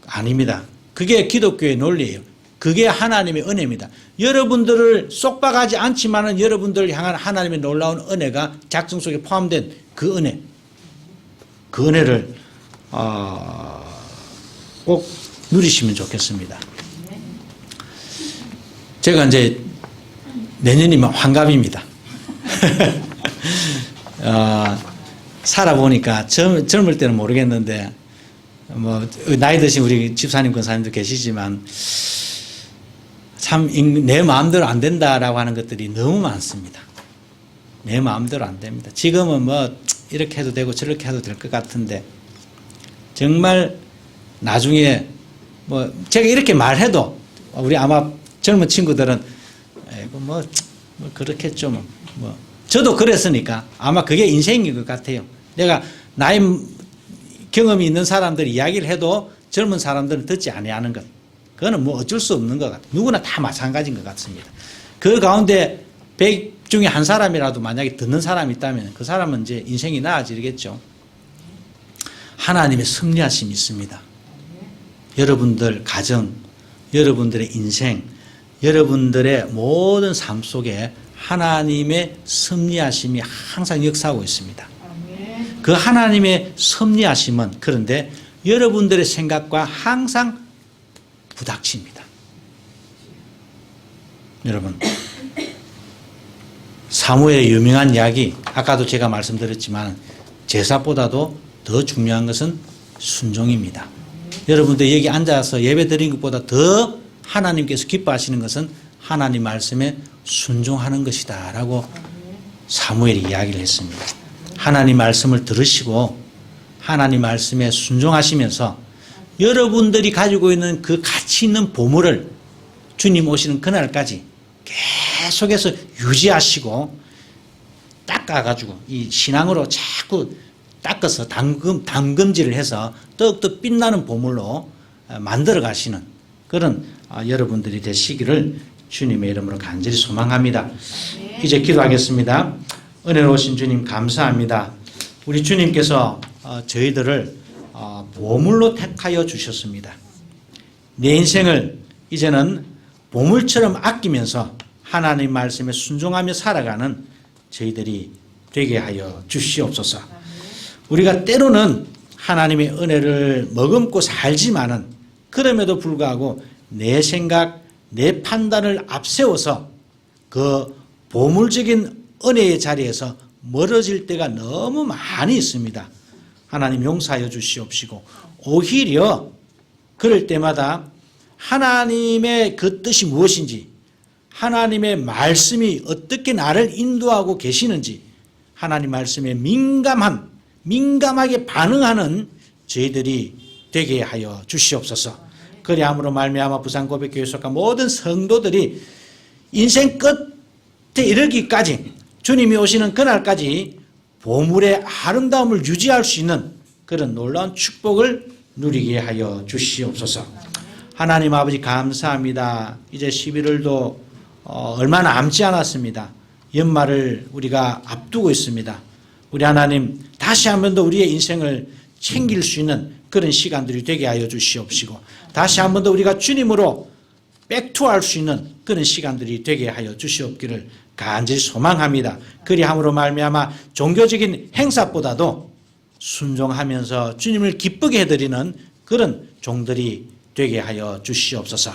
아닙니다. 그게 기독교의 논리예요. 그게 하나님의 은혜입니다. 여러분들을 속박하지 않지만은 여러분들을 향한 하나님의 놀라운 은혜가 작정 속에 포함된 그 은혜, 그 은혜를 꼭 누리시면 좋겠습니다. 제가 이제 내년이면 환갑입니다. 살아보니까 젊을 때는 모르겠는데 뭐 나이 드신 우리 집사님 권사님도 계시지만 참 내 마음대로 안 된다라고 하는 것들이 너무 많습니다. 내 마음대로 안 됩니다. 지금은 뭐 이렇게 해도 되고 저렇게 해도 될 것 같은데 정말 나중에 뭐 제가 이렇게 말해도 우리 아마 젊은 친구들은 뭐 그렇겠죠. 뭐 저도 그랬으니까 아마 그게 인생인 것 같아요. 내가 나이 경험이 있는 사람들이 이야기를 해도 젊은 사람들은 듣지 아니하는 것, 그거는 뭐 어쩔 수 없는 것 같아요. 누구나 다 마찬가지인 것 같습니다. 그 가운데 100 중에 한 사람이라도 만약에 듣는 사람이 있다면 그 사람은 이제 인생이 나아지겠죠. 하나님의 섭리하심이 있습니다. 여러분들 가정, 여러분들의 인생, 여러분들의 모든 삶 속에 하나님의 섭리하심이 항상 역사하고 있습니다. 그 하나님의 섭리하심은 그런데 여러분들의 생각과 항상 부닥칩니다. 여러분, 사무엘의 유명한 이야기, 아까도 제가 말씀드렸지만 제사보다도 더 중요한 것은 순종입니다. 여러분들 여기 앉아서 예배 드린 것보다 더 하나님께서 기뻐하시는 것은 하나님 말씀에 순종하는 것이다 라고 사무엘이 이야기를 했습니다. 하나님 말씀을 들으시고 하나님 말씀에 순종하시면서 여러분들이 가지고 있는 그 가치 있는 보물을 주님 오시는 그날까지 계속해서 유지하시고 닦아가지고 이 신앙으로 자꾸 닦아서 담금질을 해서 떡떡 빛나는 보물로 만들어 가시는 그런 여러분들이 되시기를 주님의 이름으로 간절히 소망합니다. 이제 기도하겠습니다. 은혜로우신 주님 감사합니다. 우리 주님께서 저희들을 보물로 택하여 주셨습니다. 내 인생을 이제는 보물처럼 아끼면서 하나님 말씀에 순종하며 살아가는 저희들이 되게 하여 주시옵소서. 우리가 때로는 하나님의 은혜를 머금고 살지만은 그럼에도 불구하고 내 생각, 내 판단을 앞세워서 그 보물적인 은혜의 자리에서 멀어질 때가 너무 많이 있습니다. 하나님 용서하여 주시옵시고 오히려 그럴 때마다 하나님의 그 뜻이 무엇인지 하나님의 말씀이 어떻게 나를 인도하고 계시는지 하나님 말씀에 민감하게 반응하는 저희들이 되게 하여 주시옵소서. 그리함으로 말미암아 부산고백교회 속한 모든 성도들이 인생 끝에 이르기까지 주님이 오시는 그날까지 보물의 아름다움을 유지할 수 있는 그런 놀라운 축복을 누리게 하여 주시옵소서. 하나님 아버지 감사합니다. 이제 11월도 얼마 남지 않았습니다. 연말을 우리가 앞두고 있습니다. 우리 하나님 다시 한 번 더 우리의 인생을 챙길 수 있는 그런 시간들이 되게 하여 주시옵시고 다시 한 번 더 우리가 주님으로 백투할 수 있는 그런 시간들이 되게 하여 주시옵기를 간절히 소망합니다. 그리함으로 말미암아 종교적인 행사보다도 순종하면서 주님을 기쁘게 해드리는 그런 종들이 되게 하여 주시옵소서.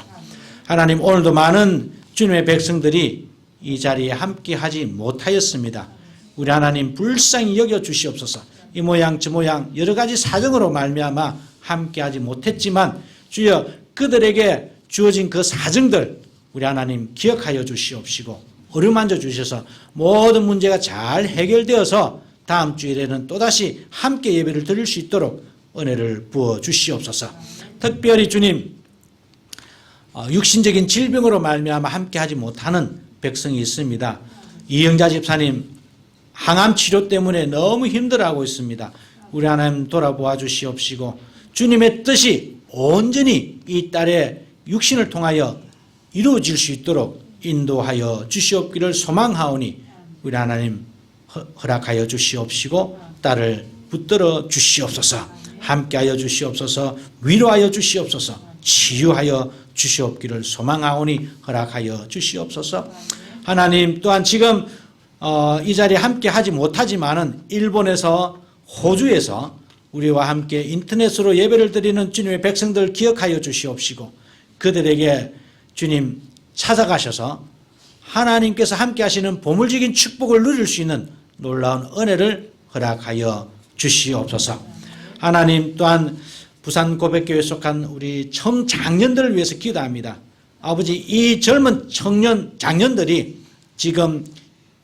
하나님 오늘도 많은 주님의 백성들이 이 자리에 함께하지 못하였습니다. 우리 하나님 불쌍히 여겨 주시옵소서. 이 모양 저 모양 여러 가지 사정으로 말미암아 함께하지 못했지만 주여 그들에게 주어진 그 사정들 우리 하나님 기억하여 주시옵시고 어루만져 주셔서 모든 문제가 잘 해결되어서 다음 주일에는 또다시 함께 예배를 드릴 수 있도록 은혜를 부어 주시옵소서. 특별히 주님 육신적인 질병으로 말미암아 함께하지 못하는 백성이 있습니다. 이영자 집사님 항암 치료 때문에 너무 힘들어하고 있습니다. 우리 하나님 돌아보아 주시옵시고 주님의 뜻이 온전히 이 딸의 육신을 통하여 이루어질 수 있도록 인도하여 주시옵기를 소망하오니 우리 하나님 허락하여 주시옵시고 딸을 붙들어 주시옵소서. 함께하여 주시옵소서. 위로하여 주시옵소서. 치유하여 주시옵기를 소망하오니 허락하여 주시옵소서. 하나님 또한 지금 이 자리에 함께 하지 못하지만은 일본에서 호주에서 우리와 함께 인터넷으로 예배를 드리는 주님의 백성들 기억하여 주시옵시고 그들에게 주님 찾아가셔서 하나님께서 함께 하시는 보물적인 축복을 누릴 수 있는 놀라운 은혜를 허락하여 주시옵소서. 하나님 또한 부산 고백교회에 속한 우리 청장년들을 위해서 기도합니다. 아버지 이 젊은 청년 장년들이 지금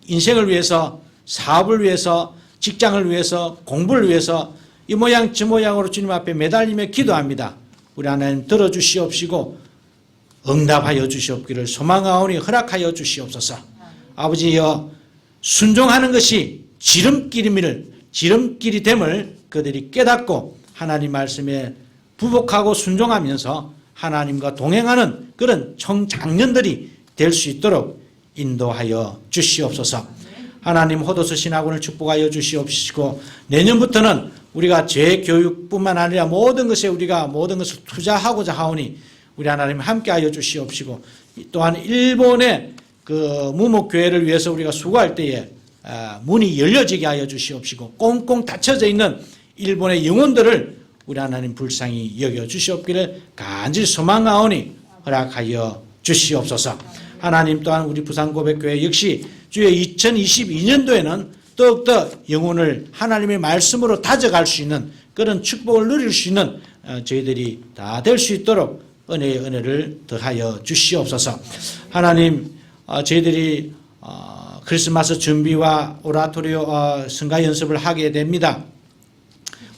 인생을 위해서 사업을 위해서 직장을 위해서 공부를 위해서 이 모양 저 모양으로 주님 앞에 매달리며 기도합니다. 우리 하나님 들어주시옵시고 응답하여 주시옵기를 소망하오니 허락하여 주시옵소서. 아버지여 순종하는 것이 지름길이 됨을 그들이 깨닫고 하나님 말씀에 부복하고 순종하면서 하나님과 동행하는 그런 청장년들이 될 수 있도록 인도하여 주시옵소서. 하나님 호도서 신학원을 축복하여 주시옵시고 내년부터는 우리가 재교육뿐만 아니라 모든 것에 우리가 모든 것을 투자하고자 하오니 우리 하나님 함께하여 주시옵시고 또한 일본의 그 무목교회를 위해서 우리가 수고할 때에 문이 열려지게 하여 주시옵시고 꽁꽁 닫혀져 있는 일본의 영혼들을 우리 하나님 불쌍히 여겨 주시옵기를 간절히 소망하오니 허락하여 주시옵소서. 하나님 또한 우리 부산고백교회 역시 주의 2022년도에는 더욱더 영혼을 하나님의 말씀으로 다져갈 수 있는 그런 축복을 누릴 수 있는 저희들이 다 될 수 있도록 은혜의 은혜를 더하여 주시옵소서. 하나님 저희들이 크리스마스 준비와 오라토리오 성가 연습을 하게 됩니다.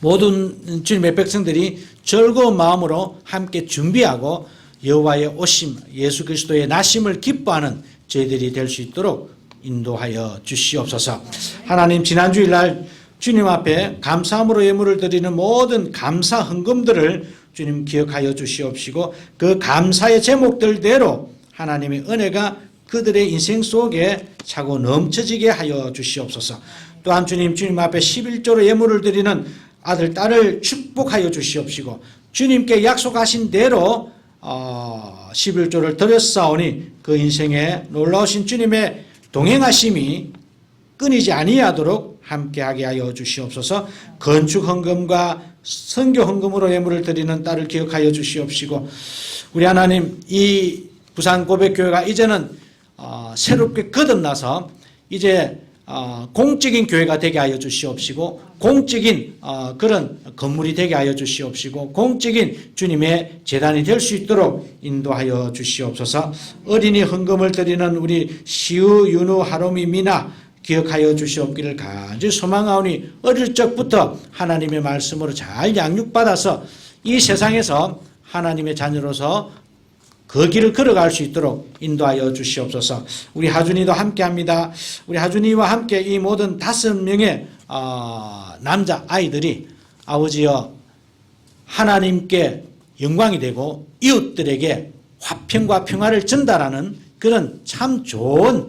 모든 주님의 백성들이 즐거운 마음으로 함께 준비하고 여호와의 오심, 예수 그리스도의 나심을 기뻐하는 저희들이 될 수 있도록 인도하여 주시옵소서. 하나님 지난주일날 주님 앞에 감사함으로 예물을 드리는 모든 감사 헌금들을 주님 기억하여 주시옵시고 그 감사의 제목들대로 하나님의 은혜가 그들의 인생 속에 차고 넘쳐지게 하여 주시옵소서. 또한 주님 앞에 11조로 예물을 드리는 아들 딸을 축복하여 주시옵시고 주님께 약속하신 대로 11조를 드렸사오니 그 인생에 놀라우신 주님의 동행하심이 끊이지 아니하도록 함께하게 하여 주시옵소서. 건축 헌금과 선교 헌금으로 예물을 드리는 딸을 기억하여 주시옵시고 우리 하나님 이 부산 고백교회가 이제는 새롭게 거듭나서 이제 공적인 교회가 되게 하여 주시옵시고 공적인 그런 건물이 되게 하여 주시옵시고 공적인 주님의 재단이 될 수 있도록 인도하여 주시옵소서. 어린이 헌금을 드리는 우리 시우, 윤우, 하롬이, 미나 기억하여 주시옵기를 간절히 소망하오니 어릴 적부터 하나님의 말씀으로 잘 양육받아서 이 세상에서 하나님의 자녀로서 그 길을 걸어갈 수 있도록 인도하여 주시옵소서. 우리 하준이도 함께합니다. 우리 하준이와 함께 이 모든 5명의 남자 아이들이 아버지여 하나님께 영광이 되고 이웃들에게 화평과 평화를 전달하는 그런 참 좋은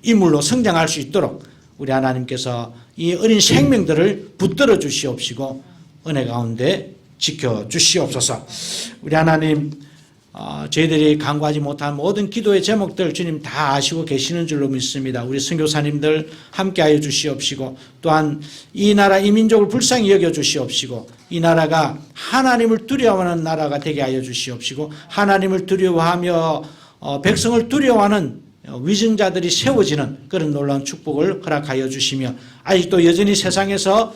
인물로 성장할 수 있도록 우리 하나님께서 이 어린 생명들을 붙들어 주시옵시고 은혜 가운데 지켜주시옵소서. 우리 하나님 저희들이 간구하지 못한 모든 기도의 제목들 주님 다 아시고 계시는 줄로 믿습니다. 우리 선교사님들 함께하여 주시옵시고 또한 이 나라 이 민족을 불쌍히 여겨 주시옵시고 이 나라가 하나님을 두려워하는 나라가 되게 하여 주시옵시고 하나님을 두려워하며 백성을 두려워하는 위증자들이 세워지는 그런 놀라운 축복을 허락하여 주시며 아직도 여전히 세상에서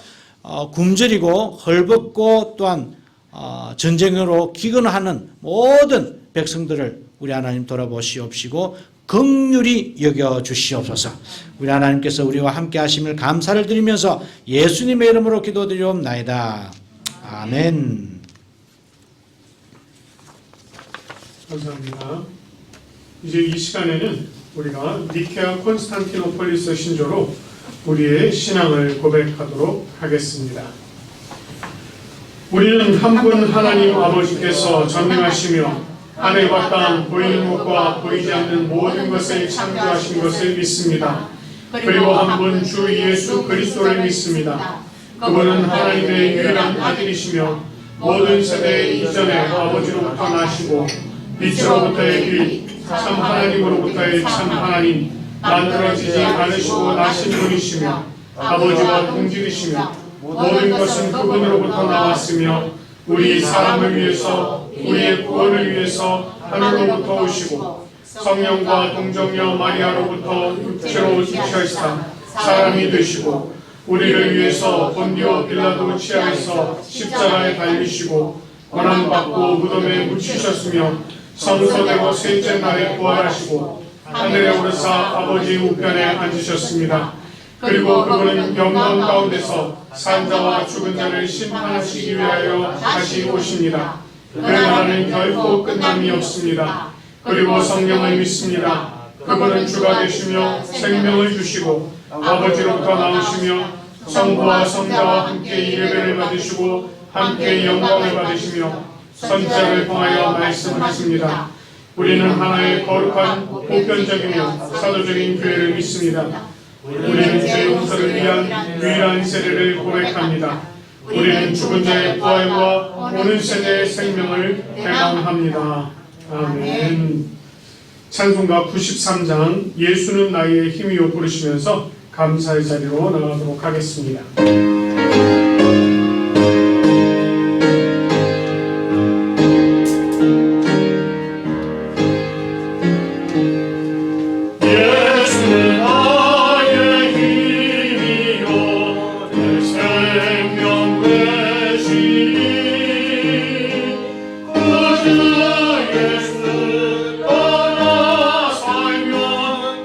굶주리고 헐벗고 또한 전쟁으로 기근하는 모든 백성들을 우리 하나님 돌아보시옵시고 긍휼히 여겨주시옵소서. 우리 하나님께서 우리와 함께 하심을 감사를 드리면서 예수님의 이름으로 기도드리옵나이다. 아멘. 감사합니다. 이제 이 시간에는 우리가 니케아 콘스탄티노폴리스 신조로 우리의 신앙을 고백하도록 하겠습니다. 우리는 한 분 하나님 아버지께서 전능하시며 하늘과 땅 보이는 것과 보이지 않는 모든 것을 창조하신 것을 믿습니다. 그리고 한 분 주 예수 그리스도를 믿습니다. 그분은 하나님의 유일한 아들이시며 모든 세대 이전에 아버지로부터 나시고 빛으로부터의 빛 참 하나님으로부터의 참 하나님 만들어지지 않으시고 나신 분이시며 아버지와 동질이시며 모든 것은 그분으로부터 나왔으며 우리 사람을 위해서 우리의 구원을 위해서 하늘로부터 오시고 성령과 동정녀 마리아로부터 육체로 지체하시사 사람이 되시고 우리를 위해서 본디오 빌라도 치하에서 십자가에 달리시고 고난받고 무덤에 묻히셨으며 성소되고 셋째 날에 부활하시고 하늘에 오르사 아버지 우편에 앉으셨습니다. 그리고 그분은 영광 가운데서 산자와 죽은 자를 심판하시기 위하여 다시 오십니다. 그 나라는 결코 끝남이 없습니다. 그리고 성령을 믿습니다. 그분은 주가 되시며 생명을 주시고 아버지로부터 나오시며 성부와 성자와 함께 예배를 받으시고 함께 영광을 받으시며 선자를 통하여 말씀하십니다. 우리는 하나의 거룩한 보편적이며 사도적인 교회를 믿습니다. 우리는 죄 용서를 위한 유일한 세례를 고백합니다. 우리는 죽은 자의 부활과 오는 세대의 생명을 회망합니다. 아멘. 찬송가 93장 예수는 나의 힘이요 부르시면서 감사의 자리로 나가도록 하겠습니다. 예수는 나의 힘이요 내 생명 되시니 구주 예수 떠나 살면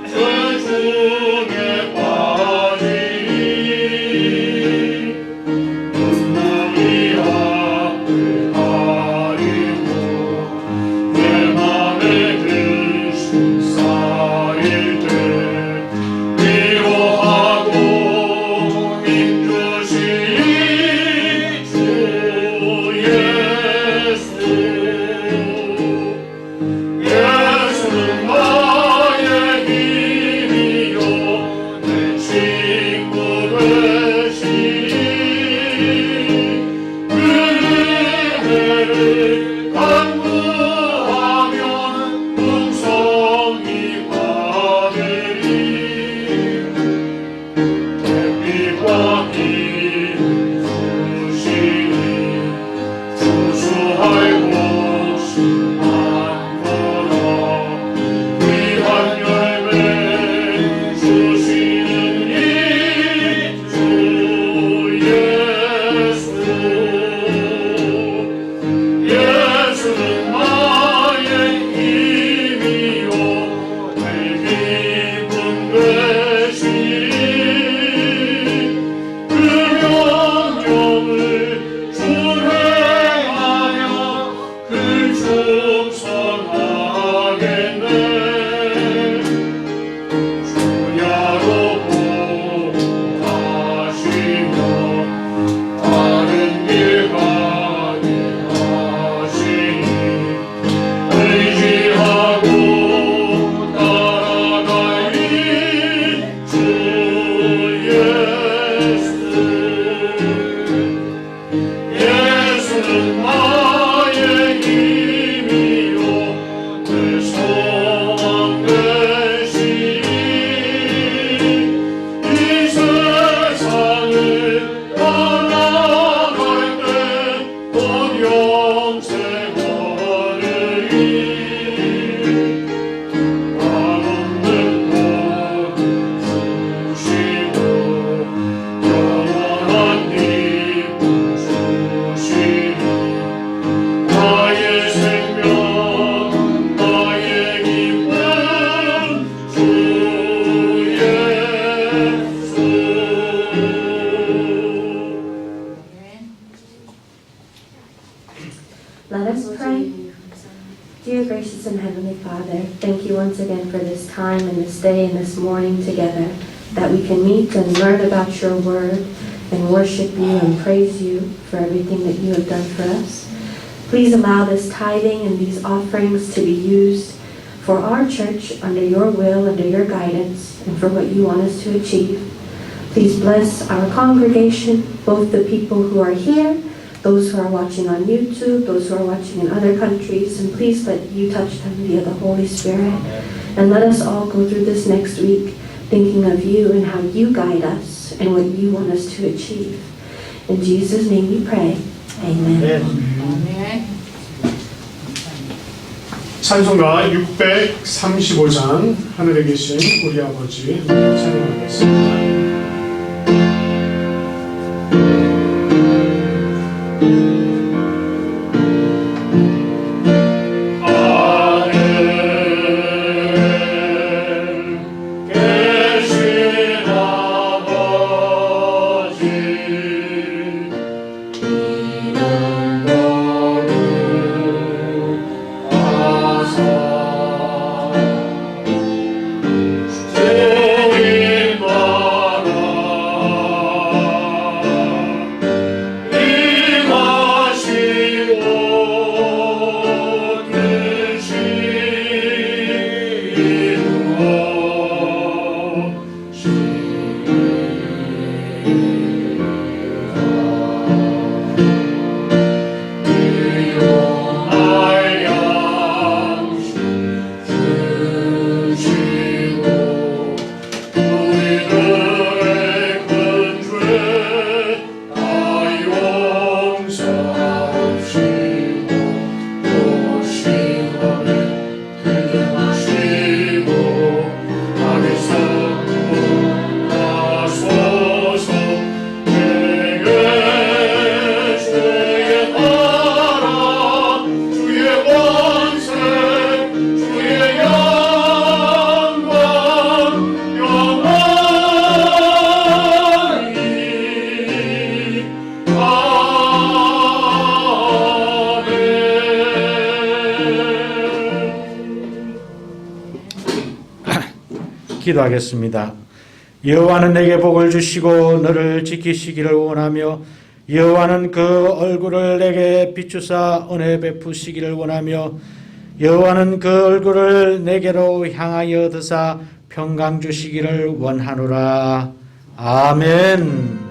죄 중에 빠지니 눈물이 앞을 가리고 내 맘에 글씨 쌓일 때 위로하고 힘주시니 주 예수 예수는 나의 힘이요 내 친구 되시니 그 은혜를 간구하면 풍성히 받으리 햇빛과 기름 주시니 주수할 곳이 많도록 귀한 열매 주시는 이 주 예수 예수는 나의 힘이요 내 기쁨 되시니 그 명령을 준행하며 그 충성하겠네 주야로 보호하시며 바른 길 가게 하시니 의지하고 따라가리 주 예수 예수는 나의 힘이요 내 소망 되시니 이 세상을 떠나갈 때 곧 영생 얻으리 한없는 돈 주시고 영원한 기쁨 주시니 나의 생명 나의 기쁨 주 예수 Let us pray. Dear gracious and heavenly Father, thank you once again for this time and this day and this morning together, that we can meet and learn about your word and worship you and praise you for everything that you have done for us. Please allow this tithing and these offerings to be used for our church under your will, under your guidance, and for what you want us to achieve. Please bless our congregation, both the people who are here, those who are watching on YouTube, those who are watching in other countries, and please let you touch them via the Holy Spirit. And let us all go through this next week thinking of you and how you guide us and what you want us to achieve. In Jesus' name we pray. Amen. 찬송가 635장 하늘에 계신 우리 아버지 찬양하겠습니다. 주인 기도하겠습니다. 여호와는 내게 복을 주시고 너를 지키시기를 원하며 여호와는 그 얼굴을 내게 비추사 은혜 베푸시기를 원하며 여호와는 그 얼굴을 내게로 향하여 드사 평강 주시기를 원하노라. 아멘.